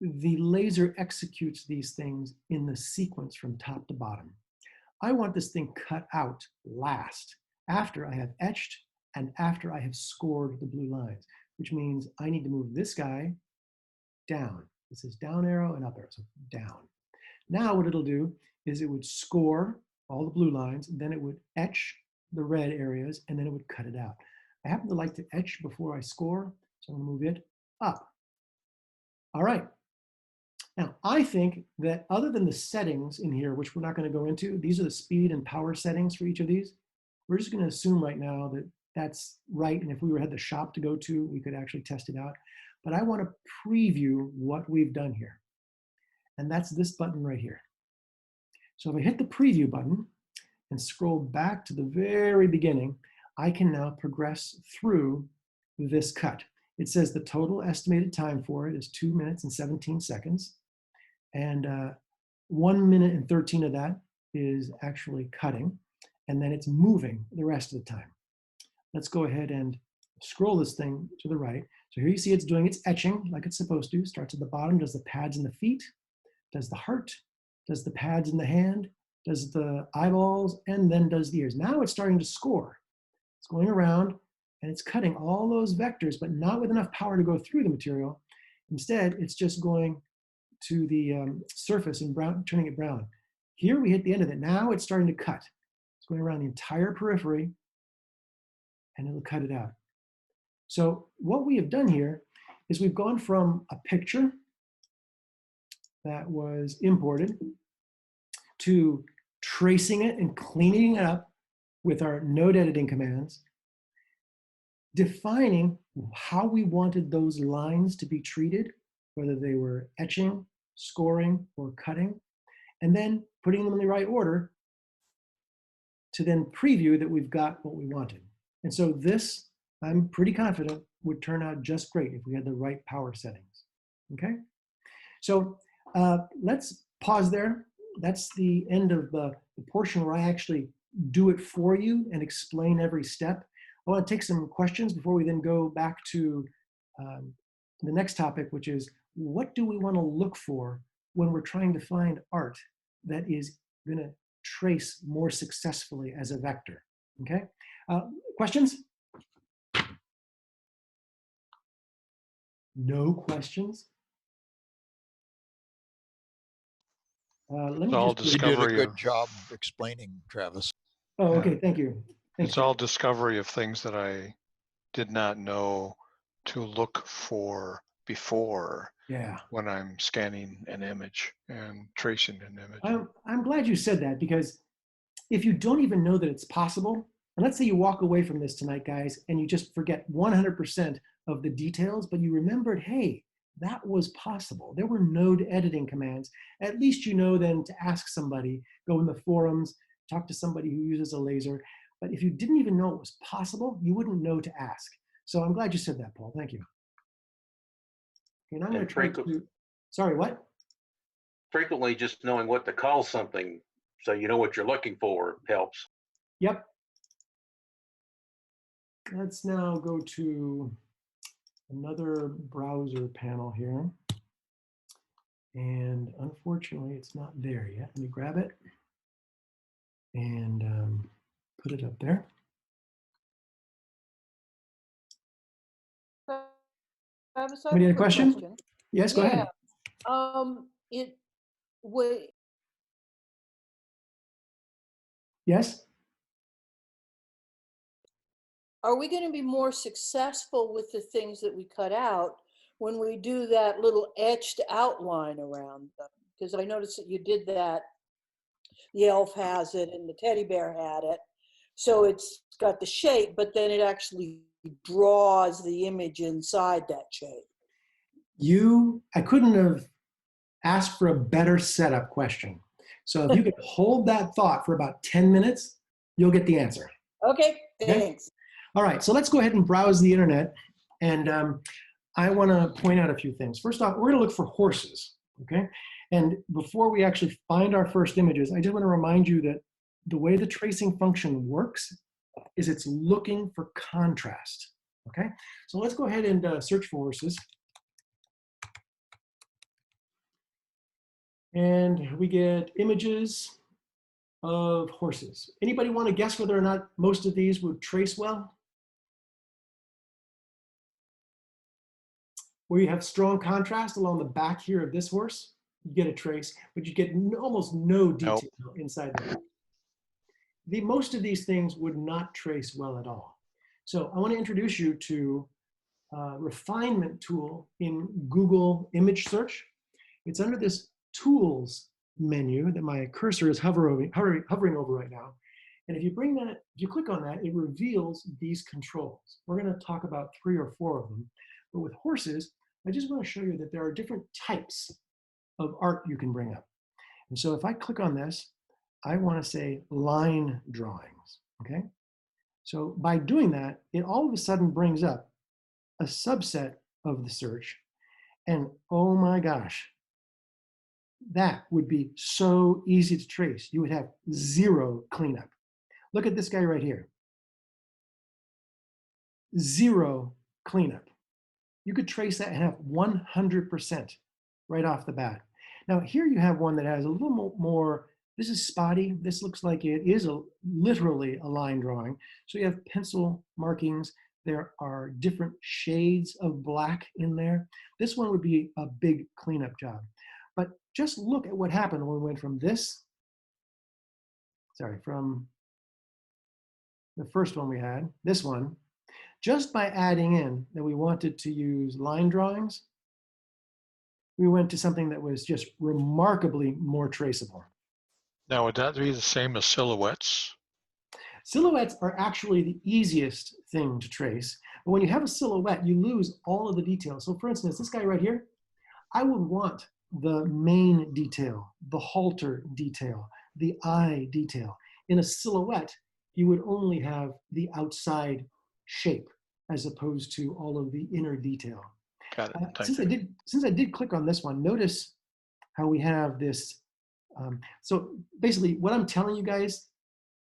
the laser executes these things in the sequence from top to bottom. I want this thing cut out last, after I have etched and after I have scored the blue lines, which means I need to move this guy down. This is down arrow and up arrow, so down. Now what it'll do is it would score all the blue lines, then it would etch the red areas, and then it would cut it out. I happen to like to etch before I score, so I'm gonna move it up. All right. Now, I think that other than the settings in here, which we're not going to go into, these are the speed and power settings for each of these. We're just going to assume right now that that's right. And if we had the shop to go to, we could actually test it out. But I want to preview what we've done here. And that's this button right here. So if I hit the preview button and scroll back to the very beginning, I can now progress through this cut. It says the total estimated time for it is 2 minutes and 17 seconds. And 1 minute and 13 of that is actually cutting. And then it's moving the rest of the time. Let's go ahead and scroll this thing to the right. So here you see it's doing its etching like it's supposed to. Starts at the bottom, does the pads in the feet, does the heart, does the pads in the hand, does the eyeballs, and then does the ears. Now it's starting to score. It's going around and it's cutting all those vectors, but not with enough power to go through the material. Instead, it's just going to the surface and brown, turning it brown. Here we hit the end of it. Now it's starting to cut. It's going around the entire periphery and it'll cut it out. So what we have done here is we've gone from a picture that was imported to tracing it and cleaning it up with our node editing commands, defining how we wanted those lines to be treated, whether they were etching, scoring, or cutting, and then putting them in the right order to then preview that we've got what we wanted. And so this, I'm pretty confident, would turn out just great if we had the right power settings, okay? So let's pause there. That's the end of the portion where I actually do it for you and explain every step. I want to take some questions before we then go back to the next topic, which is what do we want to look for when we're trying to find art that is going to trace more successfully as a vector, okay? Questions? No questions? Let me It's all just, You did a discovery good of, job explaining, Travis. oh, yeah. okay, thank you. Thank It's you. all discovery of things that I did not know to look for before Yeah. when I'm scanning an image and tracing an image. I'm glad you said that, because if you don't even know that it's possible, and let's say you walk away from this tonight, guys, and you just forget 100% of the details, but you remembered, hey, that was possible. There were node editing commands. At least you know then to ask somebody, go in the forums, talk to somebody who uses a laser. But if you didn't even know it was possible, you wouldn't know to ask. So I'm glad you said that, Paul. Thank you. Okay, and I'm going to try to, sorry, what? Frequently, just knowing what to call something so you know what you're looking for helps. Yep. Let's now go to another browser panel here. And unfortunately, it's not there yet. Let me grab it and put it up there. Travis, I have Somebody had a quick question? Yes, go ahead. It would. Yes? Are we going to be more successful with the things that we cut out when we do that little etched outline around them? Because I noticed that you did that. The elf has it and the teddy bear had it. So it's got the shape, but then it actually draws the image inside that shape. I couldn't have asked for a better setup question. So if you could hold that thought for about 10 minutes, you'll get the answer. Okay, thanks. All right, so let's go ahead and browse the internet. And I want to point out a few things. First off, we're going to look for horses, okay? And before we actually find our first images, I just want to remind you that the way the tracing function works is it's looking for contrast, okay? So let's go ahead and search for horses. And we get images of horses. Anybody want to guess whether or not most of these would trace well? Where you have strong contrast along the back here of this horse, you get a trace, but you get almost no detail inside the back. Most of these things would not trace well at all. So I want to introduce you to a refinement tool in Google image search. It's under this tools menu that my cursor is hovering over right now. And if you click on that, it reveals these controls. We're going to talk about 3 or 4 of them. But with horses, I just want to show you that there are different types of art you can bring up. And so if I click on this, I want to say line drawings, okay? So by doing that, it all of a sudden brings up a subset of the search. And oh my gosh, that would be so easy to trace. You would have 0 cleanup. Look at this guy right here. 0 cleanup. You could trace that and have 100% right off the bat. Now here you have one that has a little more, this is spotty. This looks like it is literally a line drawing. So you have pencil markings. There are different shades of black in there. This one would be a big cleanup job. But just look at what happened when we went from this, from the first one we had, this one, just by adding in that we wanted to use line drawings, we went to something that was just remarkably more traceable. Now, would that be the same as silhouettes? Silhouettes are actually the easiest thing to trace. But when you have a silhouette, you lose all of the details. So for instance, this guy right here, I would want the main detail, the halter detail, the eye detail. in a silhouette, you would only have the outside shape as opposed to all of the inner detail. Got it. Thank Since you. I did click on this one, notice how we have this. So basically what I'm telling you guys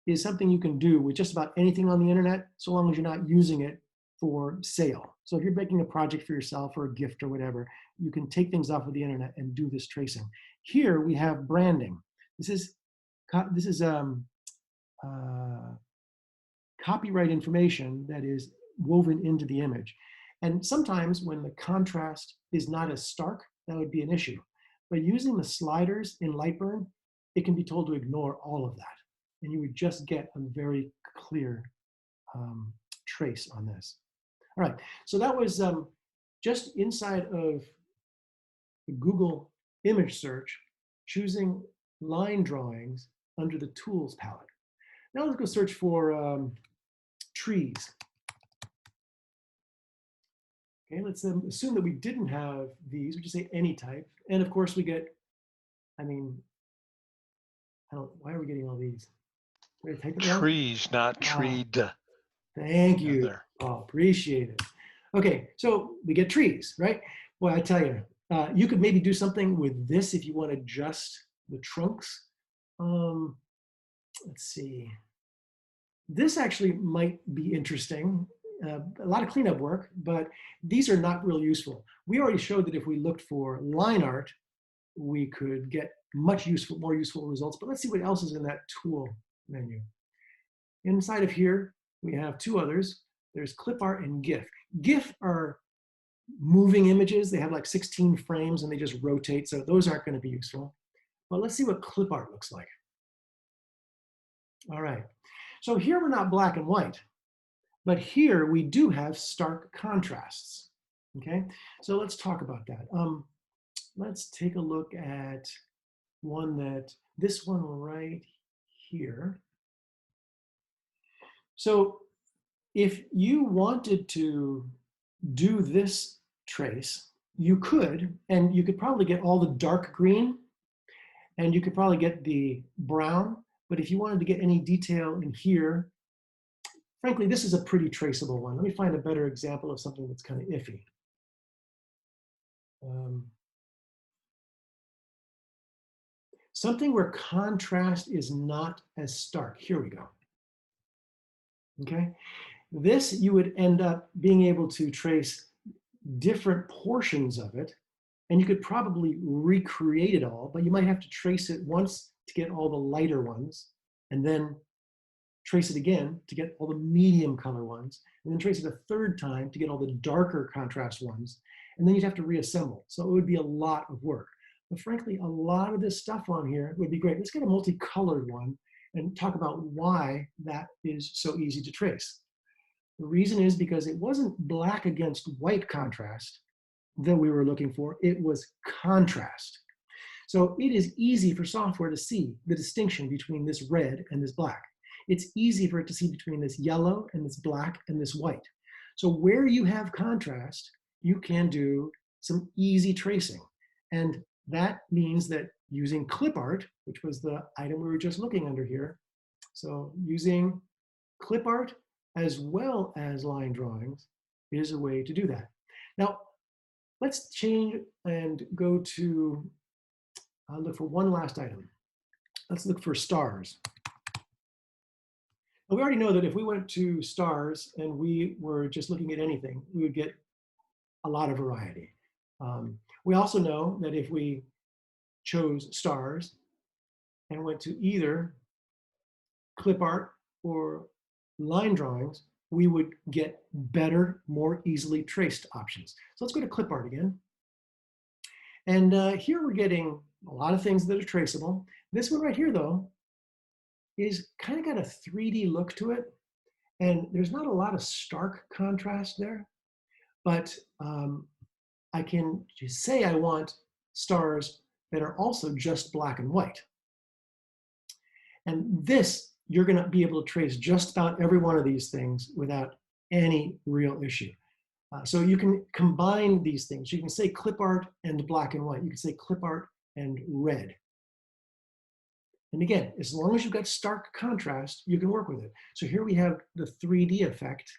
is something you can do with just about anything on the internet, so long as you're not using it for sale. So if you're making a project for yourself or a gift or whatever, you can take things off of the internet and do this tracing. Here we have branding. This is copyright information that is woven into the image. And sometimes when the contrast is not as stark, that would be an issue. But using the sliders in LightBurn, it can be told to ignore all of that. And you would just get a very clear trace on this. All right, so that was just inside of the Google image search, choosing line drawings under the tools palette. Now let's go search for trees. Okay, let's assume that we didn't have these. We just say any type. And of course we get, why are we getting all these? Did I type it wrong? Trees, not treed. Thank you. There. Oh, appreciate it. Okay, so we get trees, right? Well, I tell you, you could maybe do something with this if you want to adjust the trunks. Let's see. This actually might be interesting. A lot of cleanup work, but these are not real useful. We already showed that if we looked for line art, we could get more useful results. But let's see what else is in that tool menu. Inside of here, we have two others. There's clip art and GIF. GIF are moving images. They have like 16 frames and they just rotate. So those aren't going to be useful. But let's see what clip art looks like. All right. So here we're not black and white, but here we do have stark contrasts. Okay. So let's talk about that. Let's take a look at this one right here. So if you wanted to do this trace, you could, and you could probably get all the dark green, and you could probably get the brown, but if you wanted to get any detail in here, frankly, this is a pretty traceable one. Let me find a better example of something that's kind of iffy. Something where contrast is not as stark. Here we go. Okay, this you would end up being able to trace different portions of it, and you could probably recreate it all, but you might have to trace it once to get all the lighter ones, and then trace it again to get all the medium color ones, and then trace it a third time to get all the darker contrast ones, and then you'd have to reassemble. So it would be a lot of work. But frankly, a lot of this stuff on here would be great. Let's get a multicolored one and talk about why that is so easy to trace. The reason is because it wasn't black against white contrast that we were looking for, it was contrast. So it is easy for software to see the distinction between this red and this black. It's easy for it to see between this yellow and this black and this white. So where you have contrast, you can do some easy tracing. And that means that using clip art, which was the item we were just looking under here, so using clip art as well as line drawings is a way to do that. Now, let's change and go to, look for one last item. Let's look for stars. Now, we already know that if we went to stars and we were just looking at anything, we would get a lot of variety. We also know that if we chose stars and went to either clip art or line drawings, we would get better, more easily traced options. So let's go to clip art again. And here we're getting a lot of things that are traceable. This one right here, though, is kind of got a 3D look to it. And there's not a lot of stark contrast there, but I can just say I want stars that are also just black and white. And this, you're going to be able to trace just about every one of these things without any real issue. So you can combine these things. You can say clip art and black and white. You can say clip art and red. And again, as long as you've got stark contrast, you can work with it. So here we have the 3D effect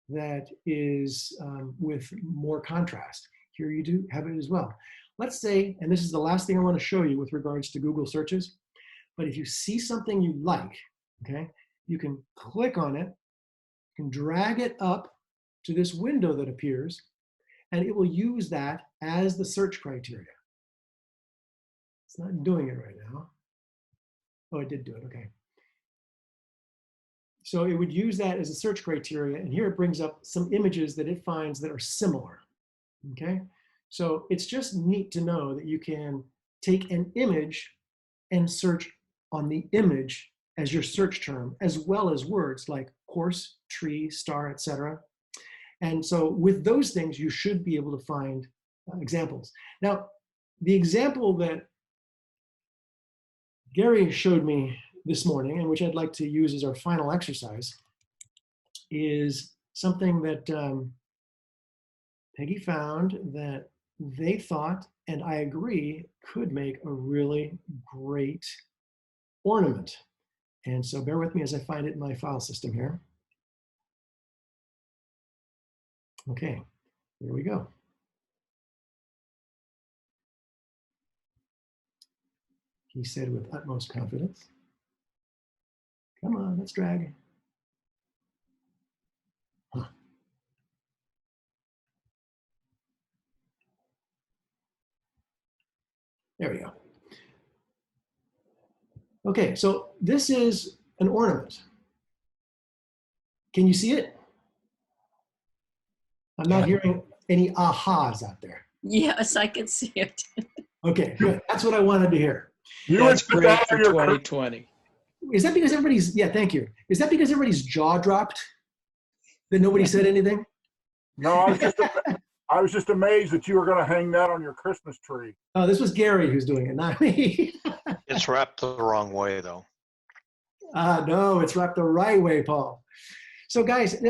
that is with more contrast. Here you do have it as well. Let's say, and this is the last thing I want to show you with regards to Google searches, but if you see something you like, okay, you can click on it, you can drag it up to this window that appears, and it will use that as the search criteria. It's not doing it right now. Oh, it did do it, okay. So it would use that as a search criteria, and here it brings up some images that it finds that are similar, okay? So it's just neat to know that you can take an image and search on the image as your search term, as well as words like horse, tree, star, etc. And so with those things, you should be able to find examples. Now, the example that Gary showed me this morning, and which I'd like to use as our final exercise, is something that Peggy found that they thought, and I agree, could make a really great ornament. And so bear with me as I find it in my file system here. Okay, here we go. He said with utmost confidence. Come on, let's drag. Huh. There we go. Okay, so this is an ornament. Can you see it? I'm not hearing any ahas out there. Yes, I can see it. Okay, good. That's what I wanted to hear. That's great for 2020. Is that because everybody's, yeah, thank you. Is that because everybody's jaw dropped? That nobody said anything? No, I was just amazed that you were going to hang that on your Christmas tree. Oh, this was Gary who's doing it, not me. It's wrapped the wrong way, though. No, it's wrapped the right way, Paul. So guys,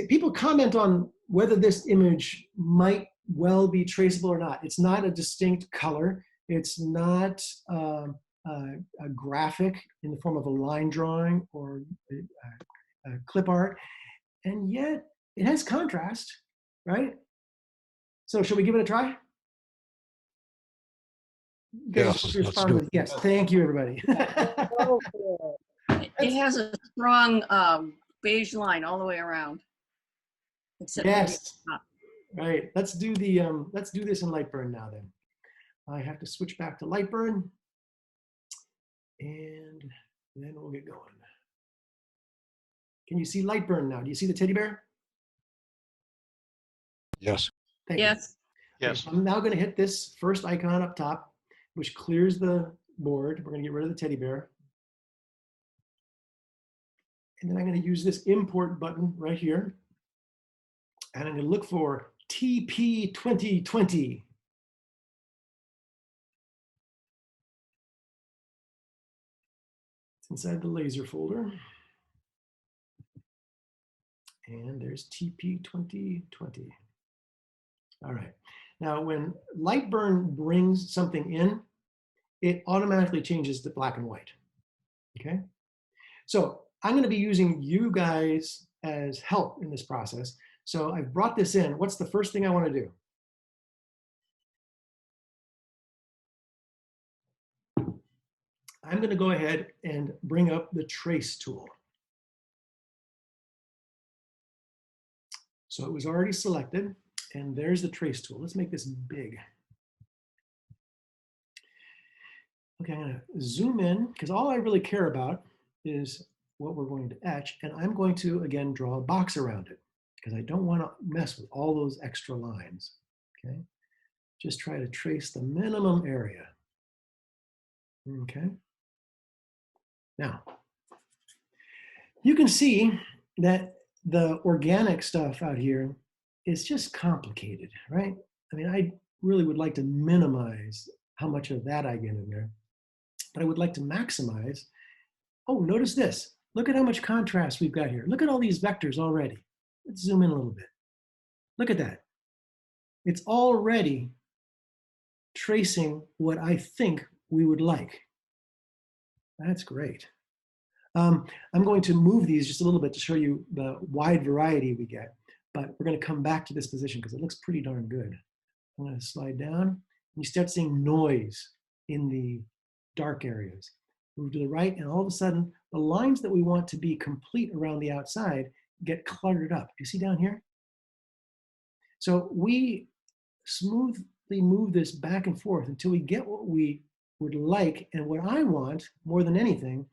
people comment on whether this image might well be traceable or not. It's not a distinct color. It's not a graphic in the form of a line drawing or a clip art. And yet it has contrast, right? So should we give it a try? Yes, let's do it. Yes, thank you, everybody. It has a strong beige line all the way around. Except Yes. Right. Let's do this in LightBurn now then. I have to switch back to LightBurn, and then we'll get going. Can you see LightBurn now? Do you see the teddy bear? Yes. Thank you. Yes. Yes. I'm now going to hit this first icon up top, which clears the board. We're going to get rid of the teddy bear. And then I'm going to use this import button right here. And I'm going to look for TP 2020. It's inside the laser folder. And there's TP 2020. All right. Now, when LightBurn brings something in, it automatically changes to black and white. Okay. So I'm going to be using you guys as help in this process. So I've brought this in. What's the first thing I want to do? I'm going to go ahead and bring up the trace tool. So it was already selected, and there's the trace tool. Let's make this big. Okay, I'm going to zoom in because all I really care about is what we're going to etch, and I'm going to, again, draw a box around it because I don't want to mess with all those extra lines, okay? Just try to trace the minimum area, okay? Now, you can see that the organic stuff out here is just complicated, right? I mean, I really would like to minimize how much of that I get in there, but I would like to maximize. Oh, notice this. Look at how much contrast we've got here. Look at all these vectors already. Let's zoom in a little bit. Look at that. It's already tracing what I think we would like. That's great. I'm going to move these just a little bit to show you the wide variety we get, but we're going to come back to this position because it looks pretty darn good. I'm going to slide down. You start seeing noise in the dark areas. Move to the right, and all of a sudden, the lines that we want to be complete around the outside get cluttered up. You see down here? So we smoothly move this back and forth until we get what we would like. And what I want more than anything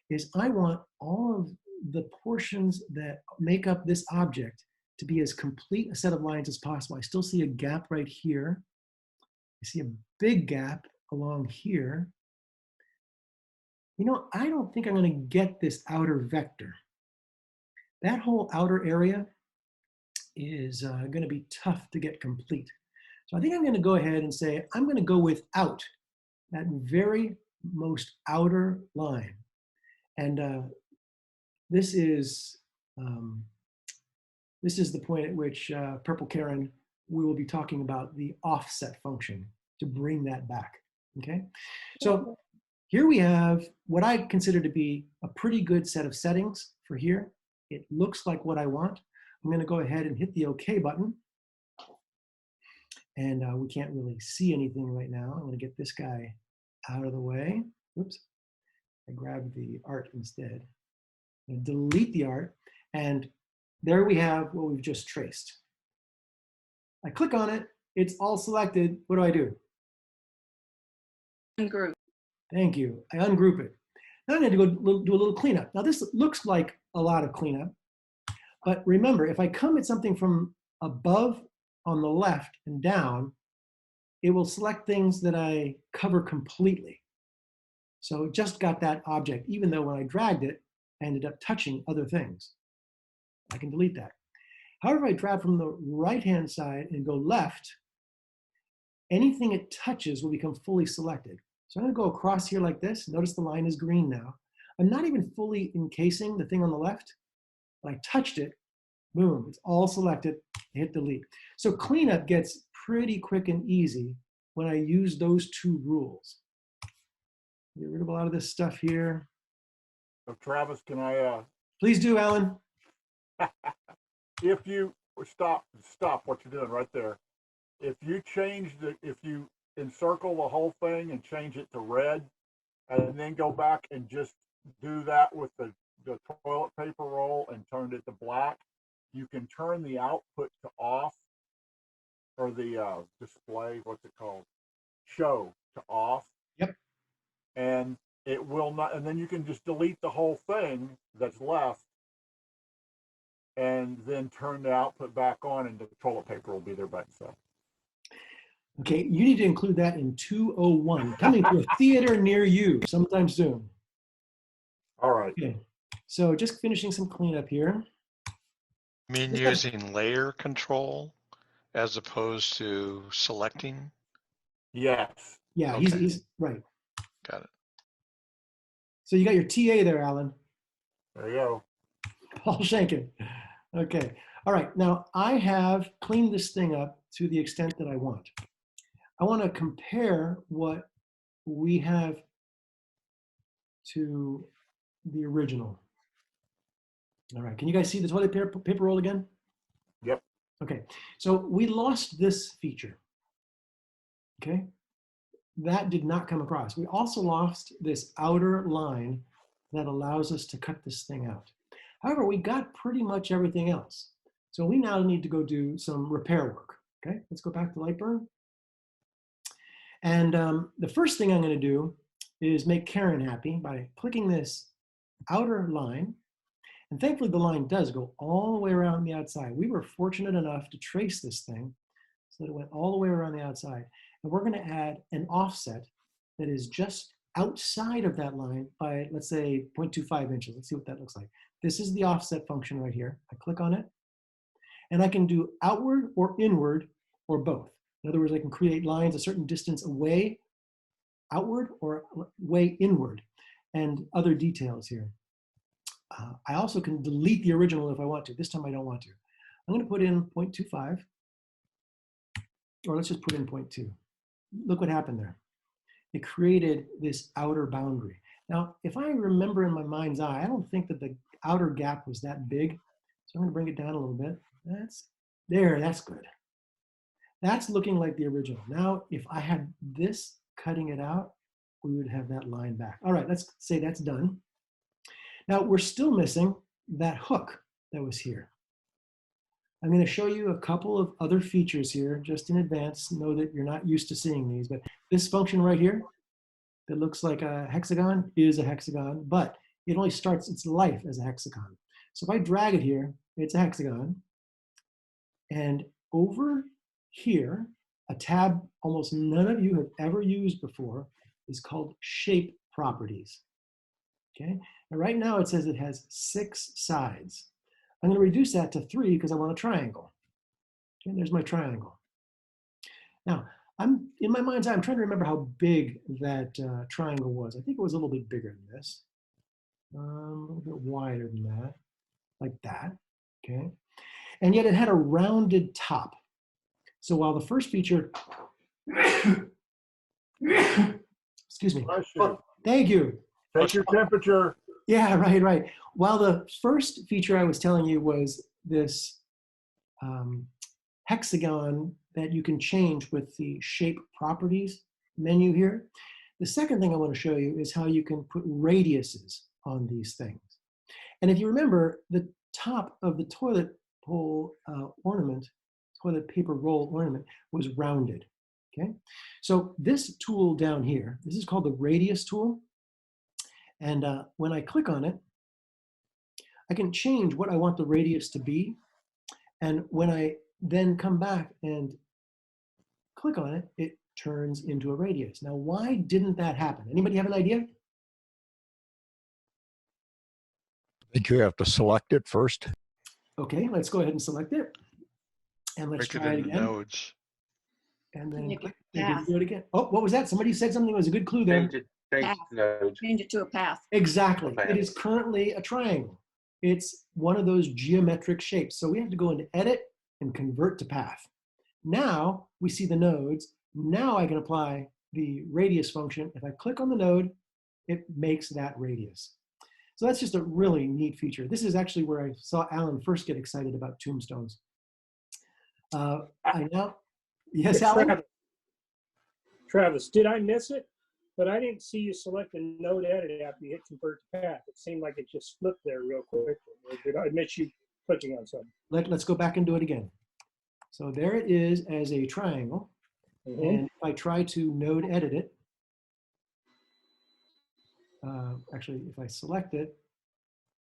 is I want all of the portions that make up this object to be as complete a set of lines as possible. I still see a gap right here. I see a big gap along here. You know, I don't think I'm going to get this outer vector. That whole outer area is going to be tough to get complete. So I think I'm going to go ahead and say I'm going to go without that very most outer line. And this is the point at which Purple Karen, we will be talking about the offset function to bring that back, okay? So here we have what I consider to be a pretty good set of settings for here. It looks like what I want. I'm gonna go ahead and hit the OK button. And we can't really see anything right now. I'm gonna get this guy out of the way. Oops, I grabbed the art instead. I'm gonna delete the art, and there we have what we've just traced. I click on it, it's all selected. What do? Ungroup. Thank you. I ungroup it. Now I'm going to go do a little cleanup. Now this looks like a lot of cleanup, but remember, if I come at something from above on the left and down, it will select things that I cover completely. So it just got that object, even though when I dragged it, I ended up touching other things. I can delete that. However, if I drag from the right-hand side and go left, anything it touches will become fully selected. So I'm going to go across here like this. Notice the line is green now. I'm not even fully encasing the thing on the left. When I touched it, boom, it's all selected. Hit delete. So cleanup gets pretty quick and easy when I use those two rules. Get rid of a lot of this stuff here. So Travis, can I? Please do, Alan. If you stop what you're doing right there. If you encircle the whole thing and change it to red, and then go back and just do that with the toilet paper roll and turn it to black, you can turn the output to off, or the display, what's it called? Show to off. Yep. And it will not, and then you can just delete the whole thing that's left and then turn the output back on, and the toilet paper will be there by itself. Okay, you need to include that in 201, coming to a theater near you sometime soon. All right. Okay, so just finishing some cleanup here. I mean, using layer control as opposed to selecting? Yes. Yeah, Okay. he's right. Got it. So you got your TA there, Alan. There you go. Paul Schenken. Okay, all right, now I have cleaned this thing up to the extent that I want. I want to compare what we have to the original. All right, can you guys see the toilet paper roll again? Yep. Okay, so we lost this feature. Okay, that did not come across. We also lost this outer line that allows us to cut this thing out. However, we got pretty much everything else. So we now need to go do some repair work. Okay, let's go back to LightBurn. And the first thing I'm going to do is make Karen happy by clicking this outer line. And thankfully, the line does go all the way around the outside. We were fortunate enough to trace this thing so that it went all the way around the outside. And we're going to add an offset that is just outside of that line by, let's say, 0.25 inches. Let's see what that looks like. This is the offset function right here. I click on it. And I can do outward or inward or both. In other words, I can create lines a certain distance away, outward, or way inward, and other details here. I also can delete the original if I want to. This time I don't want to. I'm going to put in 0.25, or let's just put in 0.2. Look what happened there. It created this outer boundary. Now, if I remember in my mind's eye, I don't think that the outer gap was that big. So I'm going to bring it down a little bit. That's good. That's looking like the original. Now, if I had this cutting it out, we would have that line back. All right, let's say that's done. Now, we're still missing that hook that was here. I'm going to show you a couple of other features here just in advance. Know that you're not used to seeing these, but this function right here that looks like a hexagon is a hexagon, but it only starts its life as a hexagon. So if I drag it here, it's a hexagon. And over here, a tab almost none of you have ever used before is called shape properties. Okay, and right now it says it has 6 sides. I'm going to reduce that to 3 because I want a triangle. Okay, there's my triangle. Now, I'm in my mind's eye, I'm trying to remember how big that triangle was. I think it was a little bit bigger than this, a little bit wider than that, like that. Okay, and yet it had a rounded top. So while the first feature, excuse me. Oh, thank you. Take your temperature. Yeah, right. While the first feature I was telling you was this hexagon that you can change with the shape properties menu here. The second thing I want to show you is how you can put radiuses on these things. And if you remember, the top of the toilet bowl ornament, toilet paper roll ornament, was rounded. Okay, so this tool down here, this is called the radius tool. And when I click on it, I can change what I want the radius to be. And when I then come back and click on it, it turns into a radius. Now, why didn't that happen? Anybody have an idea? I think you have to select it first. Okay, let's go ahead and select it. And let's Break try it it into again. nodes. And then Make it click, path. do it again. Oh, what was that? Somebody said something that was a good clue there. Change it nodes. Change it to a path. Exactly. A path. It is currently a triangle. It's one of those geometric shapes. So we have to go into edit and convert to path. Now we see the nodes. Now I can apply the radius function. If I click on the node, it makes that radius. So that's just a really neat feature. This is actually where I saw Alan first get excited about Tombstones. Yes, Alan? Travis, did I miss it? But I didn't see you select the node edit after you hit convert to path. It seemed like it just flipped there real quick. Or did I miss you clicking on something? Let's go back and do it again. So there it is as a triangle. And if I try to node edit it, actually, if I select it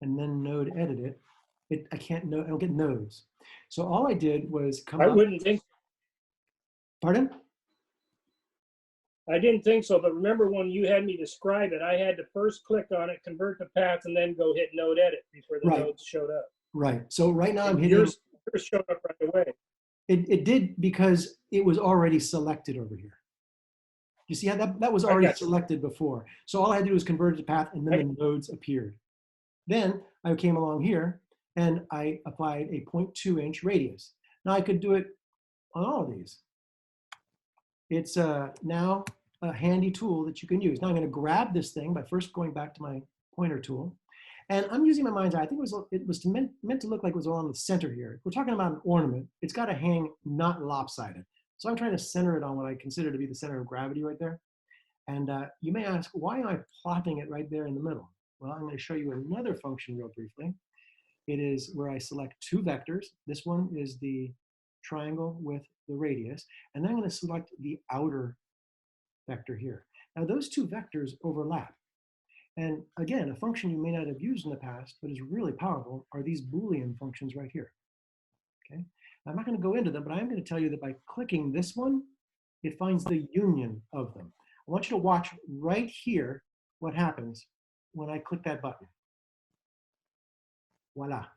and then node edit it, I don't get nodes. So all I did was come up. I wouldn't think. Pardon? I didn't think so, but remember when you had me describe it, I had to first click on it, convert to path, and then go hit node edit before the nodes showed up. Right. So right now I'm hitting. Yours showed up right away. It did because it was already selected over here. You see how that was already selected before. So all I had to do was convert it to path and then the nodes appeared. Then I came along here and I applied a 0.2-inch radius. Now I could do it on all of these. It's now a handy tool that you can use. Now I'm going to grab this thing by first going back to my pointer tool. And I'm using my mind's eye. I think it was meant to look like it was on the center here. If we're talking about an ornament, it's got to hang not lopsided. So I'm trying to center it on what I consider to be the center of gravity right there. And you may ask, why am I plotting it right there in the middle? Well, I'm going to show you another function real briefly. It is where I select 2 vectors. This one is the triangle with the radius. And then I'm going to select the outer vector here. Now those 2 vectors overlap. And again, a function you may not have used in the past, but is really powerful, are these Boolean functions right here. Okay, I'm not going to go into them, but I'm going to tell you that by clicking this one, it finds the union of them. I want you to watch right here what happens when I click that button. Voila.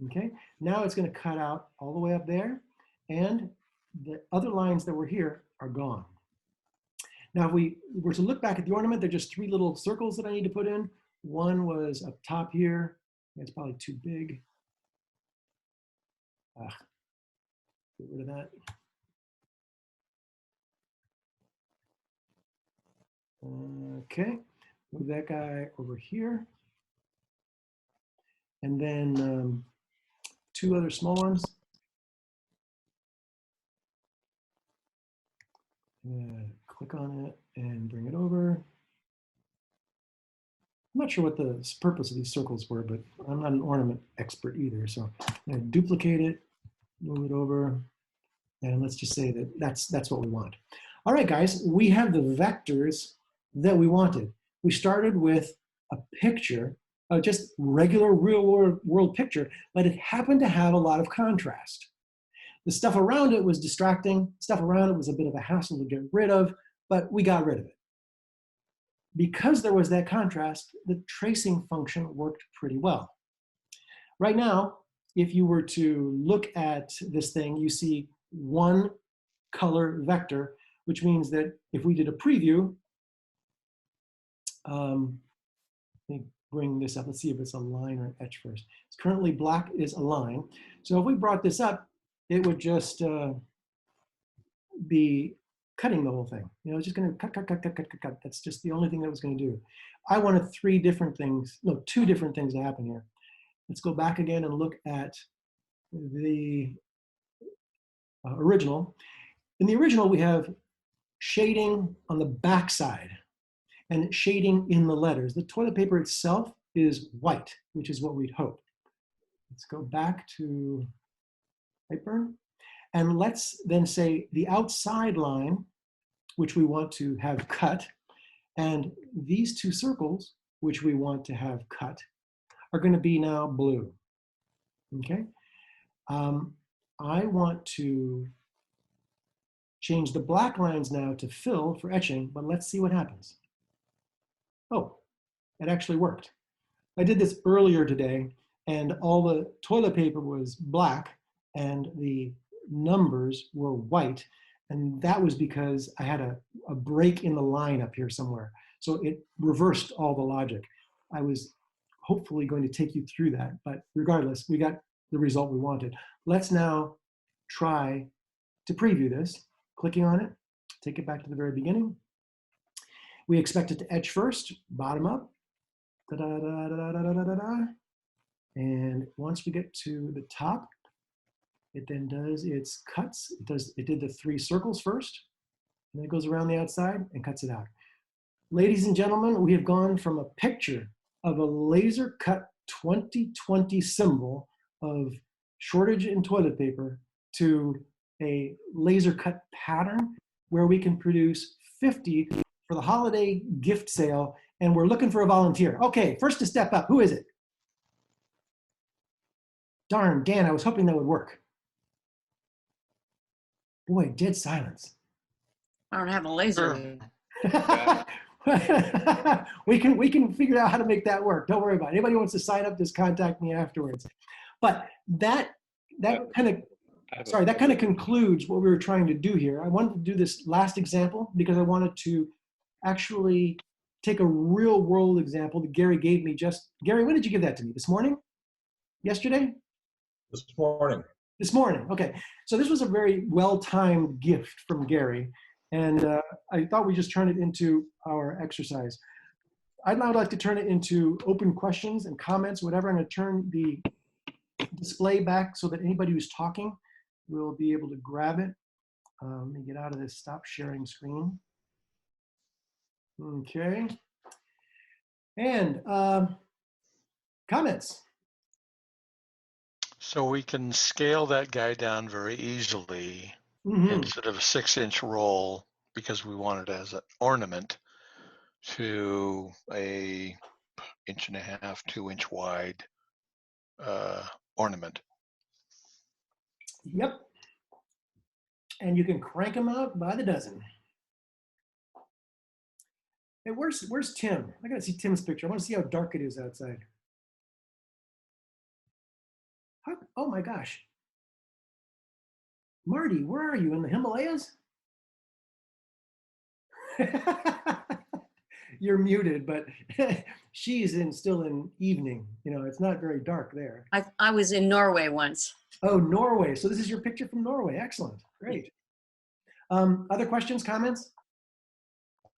Okay, now it's going to cut out all the way up there, and the other lines that were here are gone. Now, if we were to look back at the ornament, there are just 3 little circles that I need to put in. One was up top here. It's probably too big. Get rid of that. Okay, Move that guy over here. And then two other small ones. Click on it and bring it over. I'm not sure what the purpose of these circles were, but I'm not an ornament expert either. So I'm going to duplicate it, move it over, and let's just say that that's what we want. All right, guys, we have the vectors that we wanted. We started with a picture, just regular real world picture, but it happened to have a lot of contrast. The stuff around it was distracting. Stuff around it was a bit of a hassle to get rid of, but we got rid of it. Because there was that contrast, the tracing function worked pretty well. Right now, if you were to look at this thing, you see one color vector, which means that if we did a preview, let me bring this up. Let's see if it's a line or an etch first. It's currently black is a line. So if we brought this up, it would just be cutting the whole thing. You know, it's just going to cut. That's just the only thing that was going to do. I wanted two different things to happen here. Let's go back again and look at the original. In the original, we have shading on the back side and shading in the letters. The toilet paper itself is white, which is what we'd hope. Let's go back to LightBurn. And let's then say the outside line, which we want to have cut, and these two circles, which we want to have cut, are going to be now blue. Okay? I want to change the black lines now to fill for etching, but let's see what happens. Oh, it actually worked. I did this earlier today, and all the toilet paper was black, and the numbers were white, and that was because I had a break in the line up here somewhere. So it reversed all the logic. I was hopefully going to take you through that, but regardless, we got the result we wanted. Let's now try to preview this. Clicking on it, take it back to the very beginning. We expect it to etch first, bottom up. And once we get to the top, it then does its cuts. It did the three circles first, and then it goes around the outside and cuts it out. Ladies and gentlemen, we have gone from a picture of a laser cut 2020 symbol of shortage in toilet paper to a laser cut pattern where we can produce 50 for the holiday gift sale, and we're looking for a volunteer. Okay, first to step up, who is it? Darn, Dan, I was hoping that would work. Boy, dead silence. I don't have a laser. we can figure out how to make that work. Don't worry about it. Anybody wants to sign up, just contact me afterwards. But that kind of concludes what we were trying to do here. I wanted to do this last example because I wanted to actually take a real world example that Gary gave me Gary, when did you give that to me? This morning? Yesterday? This morning. This morning, okay. So this was a very well-timed gift from Gary, and I thought we'd just turn it into our exercise. I'd now like to turn it into open questions and comments, whatever. I'm going to turn the display back so that anybody who's talking will be able to grab it. Let me get out of this stop sharing screen. Okay. And comments. So we can scale that guy down very easily instead of a 6-inch roll, because we want it as an ornament, to a 1.5 inch, 2-inch wide ornament. Yep. And you can crank them out by the dozen. Hey, where's Tim? I gotta see Tim's picture. I want to see how dark it is outside. Oh my gosh. Marty, where are you? In the Himalayas? You're muted, but she's still in evening. You know, it's not very dark there. I was in Norway once. Oh, Norway. So this is your picture from Norway. Excellent. Great. Other questions, comments?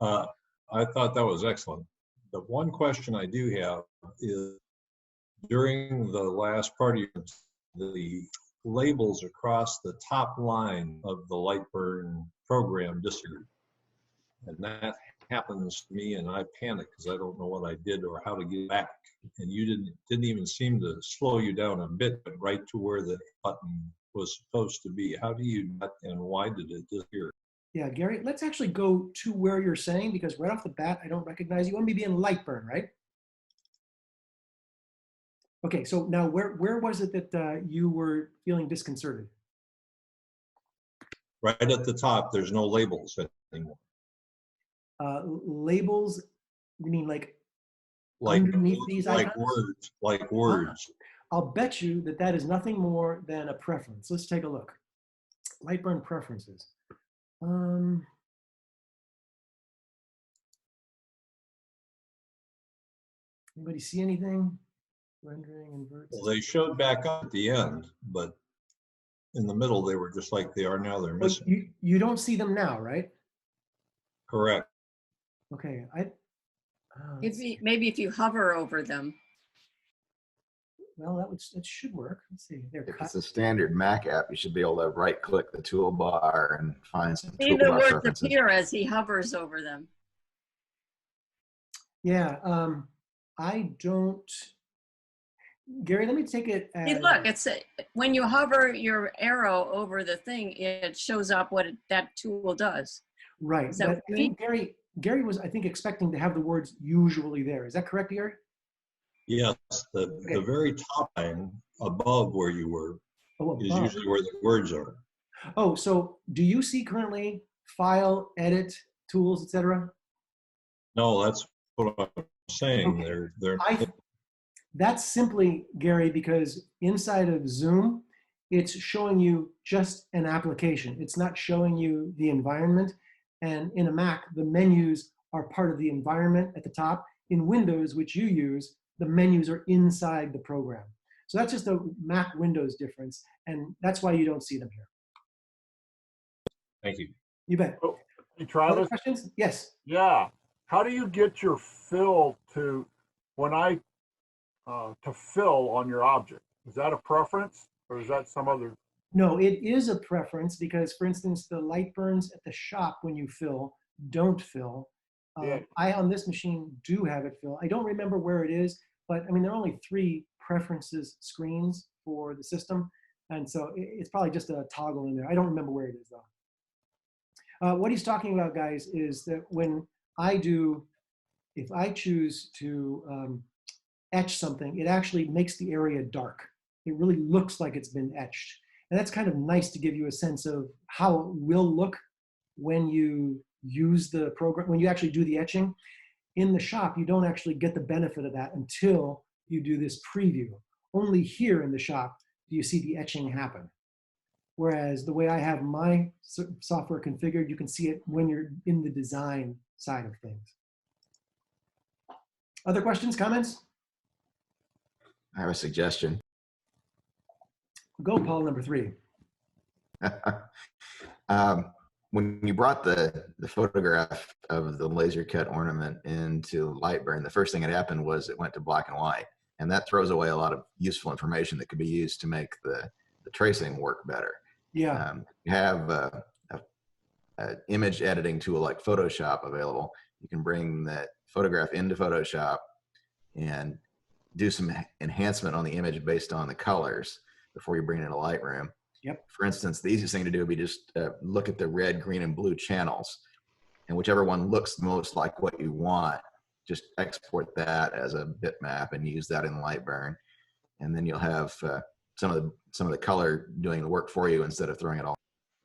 I thought that was excellent. The one question I do have is during the last part of the labels across the top line of the LightBurn program disappeared. And that happens to me and I panic because I don't know what I did or how to get back. And you didn't even seem to slow you down a bit, but right to where the button was supposed to be. How do you do that and why did it disappear? Yeah, Gary, let's actually go to where you're saying, because right off the bat, I don't recognize you. You want me to be in LightBurn, right? Okay, so now where was it that you were feeling disconcerted? Right at the top, there's no labels anymore. Labels, you mean like Like, underneath these like icons? words. I'll bet you that that is nothing more than a preference. Let's take a look. LightBurn preferences. Anybody see anything? Rendering, inverts. Well, they showed back up at the end, but in the middle, they were just like they are now. They're Well, missing. you don't see them now, right? Correct. Okay, Maybe if you hover over them. well, that should work. Let's see. They're If cut. it's a standard Mac app, you should be able to right-click the toolbar and find some See the toolbar words preferences. appear as he hovers over them. Yeah, I don't. Gary, let me take it as. See, look, it's when you hover your arrow over the thing, it shows up what that tool does. Right, Is that but what you I think Gary was, I think, expecting to have the words usually there. Is that correct, Gary? Yes, the very top line above where you were is above. usually where the words are. Oh, so do you see currently file, edit, tools, etc.? No, that's what I'm saying. Okay. That's simply, Gary, because inside of Zoom, it's showing you just an application. It's not showing you the environment. And in a Mac, the menus are part of the environment at the top. In Windows, which you use, the menus are inside the program. So that's just a Mac Windows difference. And that's why you don't see them here. Thank you. You bet. Oh, hey, Travis. Other questions? Yes. Yeah. How do you get your fill to to fill on your object? Is that a preference or is that some other? No, it is a preference because, for instance, the light burns at the shop when you fill don't fill. Yeah. I, on this machine, do have it fill. I don't remember where it is, but I mean, there are only 3 preferences screens for the system. And so it's probably just a toggle in there. I don't remember where it is, though. What he's talking about, guys, is that when if I choose to etch something, it actually makes the area dark. It really looks like it's been etched. And that's kind of nice to give you a sense of how it will look when you use the program, when you actually do the etching. In the shop, you don't actually get the benefit of that until you do this preview. Only here in the shop do you see the etching happen. Whereas the way I have my software configured, you can see it when you're in the design side of things. Other questions, comments? I have a suggestion. Go, Paul, number 3. When you brought the photograph of the laser cut ornament into LightBurn, the first thing that happened was it went to black and white. And that throws away a lot of useful information that could be used to make the tracing work better. Yeah. You have an image editing tool like Photoshop available. You can bring that photograph into Photoshop and do some enhancement on the image based on the colors before you bring it into Lightroom. Yep. For instance, the easiest thing to do would be just look at the red, green, and blue channels, and whichever one looks most like what you want, just export that as a bitmap and use that in Lightburn, and then you'll have some of the color doing the work for you instead of throwing it all.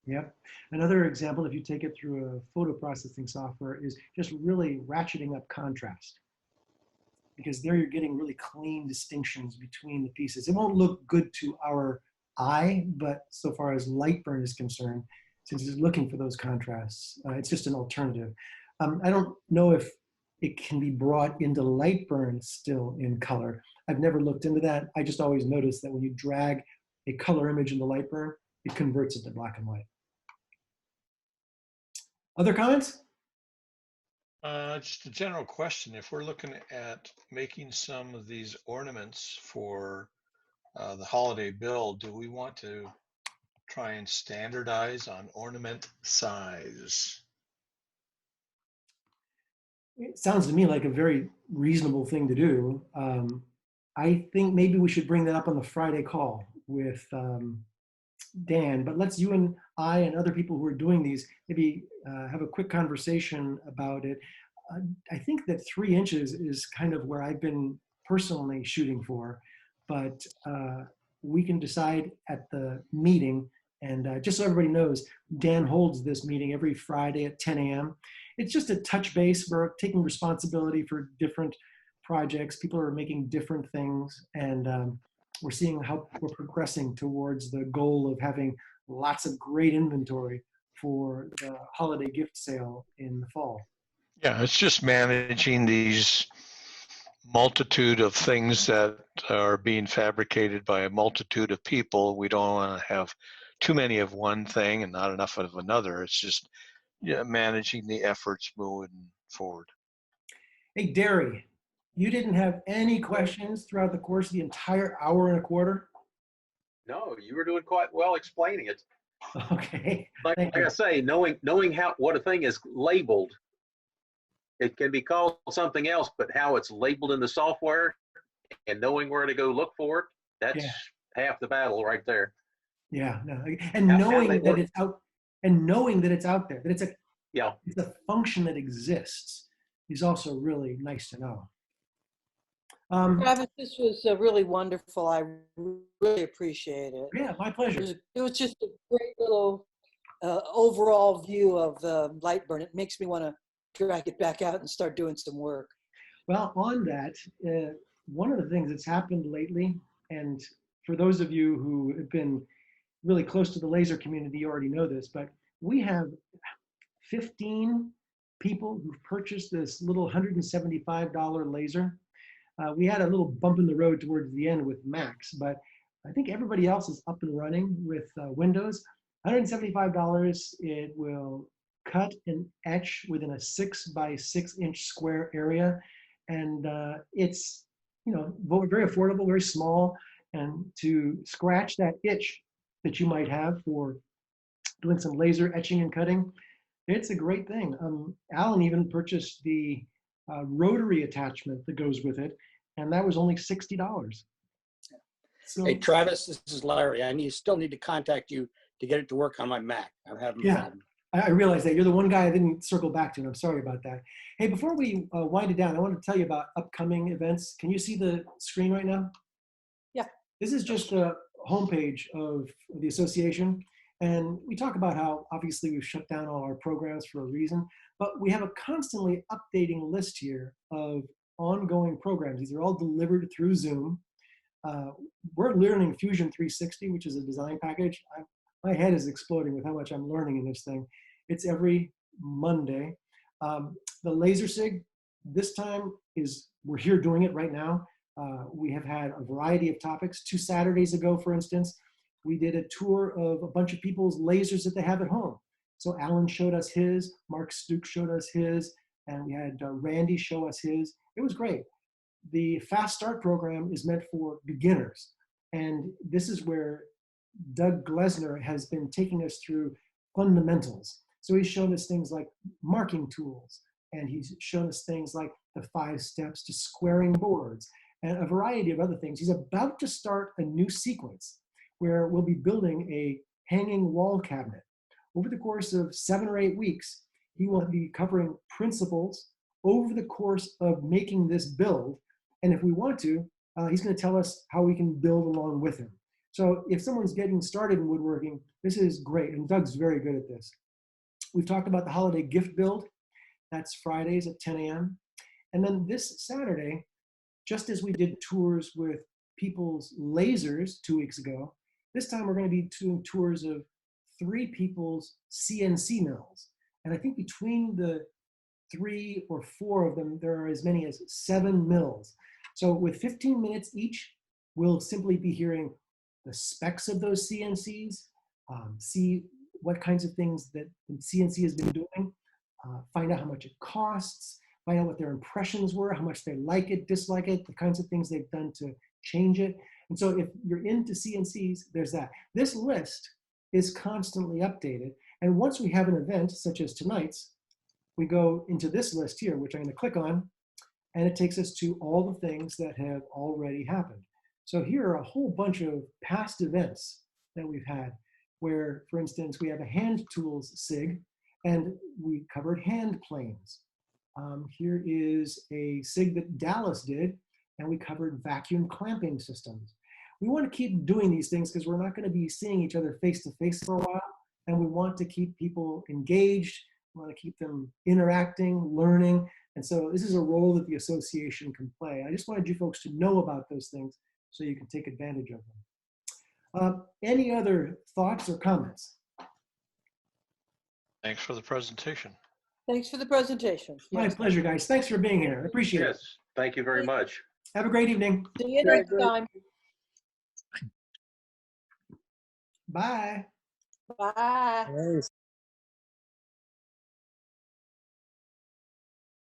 Yep. Another example, if you take it through a photo processing software, is just really ratcheting up contrast. Because there you're getting really clean distinctions between the pieces. It won't look good to our eye, but so far as Lightburn is concerned, since it's looking for those contrasts, it's just an alternative. I don't know if it can be brought into Lightburn still in color. I've never looked into that. I just always noticed that when you drag a color image into Lightburn, it converts it to black and white. Other comments? Just a general question. If we're looking at making some of these ornaments for the holiday build, do we want to try and standardize on ornament size? It sounds to me like a very reasonable thing to do. I think maybe we should bring that up on the Friday call with Dan, but let's you and I and other people who are doing these maybe have a quick conversation about it. I think that 3 inches is kind of where I've been personally shooting for, but we can decide at the meeting. And just so everybody knows, Dan holds this meeting every Friday at 10 a.m. It's just a touch base. We're taking responsibility for different projects. People are making different things, and we're seeing how we're progressing towards the goal of having lots of great inventory for the holiday gift sale in the fall. Yeah, it's just managing these multitude of things that are being fabricated by a multitude of people. We don't want to have too many of one thing and not enough of another. It's just managing the efforts moving forward. Hey, Derry, you didn't have any questions throughout the course of the entire hour and a quarter? No, you were doing quite well explaining it. Okay. Like I say, knowing what a thing is labeled, it can be called something else, but how it's labeled in the software and knowing where to go look for it, that's half the battle right there. Yeah, no, and knowing that it's out, and knowing that it's out there, that it's a function that exists is also really nice to know. Travis, this was really wonderful. I really appreciate it. Yeah, my pleasure. It was just a great little overall view of LightBurn. It makes me want to drag it back out and start doing some work. Well, on that, one of the things that's happened lately, and for those of you who have been really close to the laser community, you already know this, but we have 15 people who've purchased this little $175 laser. We had a little bump in the road towards the end with Max, but I think everybody else is up and running with Windows. $175, it will cut and etch within a 6 by 6 inch square area. And it's, very affordable, very small. And to scratch that itch that you might have for doing some laser etching and cutting, it's a great thing. Alan even purchased the rotary attachment that goes with it, and that was only $60. So, hey, Travis, this is Larry. I still need to contact you to get it to work on my Mac. I'm having a problem. I realize that. You're the one guy I didn't circle back to, and I'm sorry about that. Hey, before we wind it down, I want to tell you about upcoming events. Can you see the screen right now? Yeah. This is just the homepage of the association. And we talk about how obviously we've shut down all our programs for a reason, but we have a constantly updating list here of ongoing programs. These are all delivered through Zoom. We're learning Fusion 360, which is a design package. My head is exploding with how much I'm learning in this thing. It's every Monday. The Laser SIG, this time we're here doing it right now. We have had a variety of topics. 2 Saturdays ago, for instance, we did a tour of a bunch of people's lasers that they have at home. So Alan showed us his, Mark Stuke showed us his, and we had Randy show us his. It was great. The Fast Start program is meant for beginners. And this is where Doug Glesner has been taking us through fundamentals. So he's shown us things like marking tools, and he's shown us things like the 5 steps to squaring boards, and a variety of other things. He's about to start a new sequence where we'll be building a hanging wall cabinet. Over the course of 7 or 8 weeks, he will be covering principles over the course of making this build. And if we want to, he's going to tell us how we can build along with him. So if someone's getting started in woodworking, this is great. And Doug's very good at this. We've talked about the holiday gift build. That's Fridays at 10 a.m. And then this Saturday, just as we did tours with people's lasers 2 weeks ago, this time we're going to be doing tours of 3 people's CNC mills. And I think between the 3 or 4 of them, there are as many as 7 mills. So with 15 minutes each, we'll simply be hearing the specs of those CNCs, see what kinds of things that CNC has been doing. find out how much it costs, find out what their impressions were, how much they like it, dislike it, the kinds of things they've done to change it. And so if you're into CNCs, there's that. This list is constantly updated. And once we have an event, such as tonight's, we go into this list here, which I'm going to click on, and it takes us to all the things that have already happened. So here are a whole bunch of past events that we've had, where, for instance, we have a hand tools SIG, and we covered hand planes. Here is a SIG that Dallas did, and we covered vacuum clamping systems. We want to keep doing these things because we're not going to be seeing each other face to face for a while, and we want to keep people engaged. We want to keep them interacting, learning, and so this is a role that the association can play. I just wanted you folks to know about those things so you can take advantage of them. Any other thoughts or comments? Thanks for the presentation. Thanks for the presentation. My Yes. pleasure, guys. Thanks for being here. I appreciate it. Yes, thank you very much. Have a great evening. See you next time. Bye. Bye.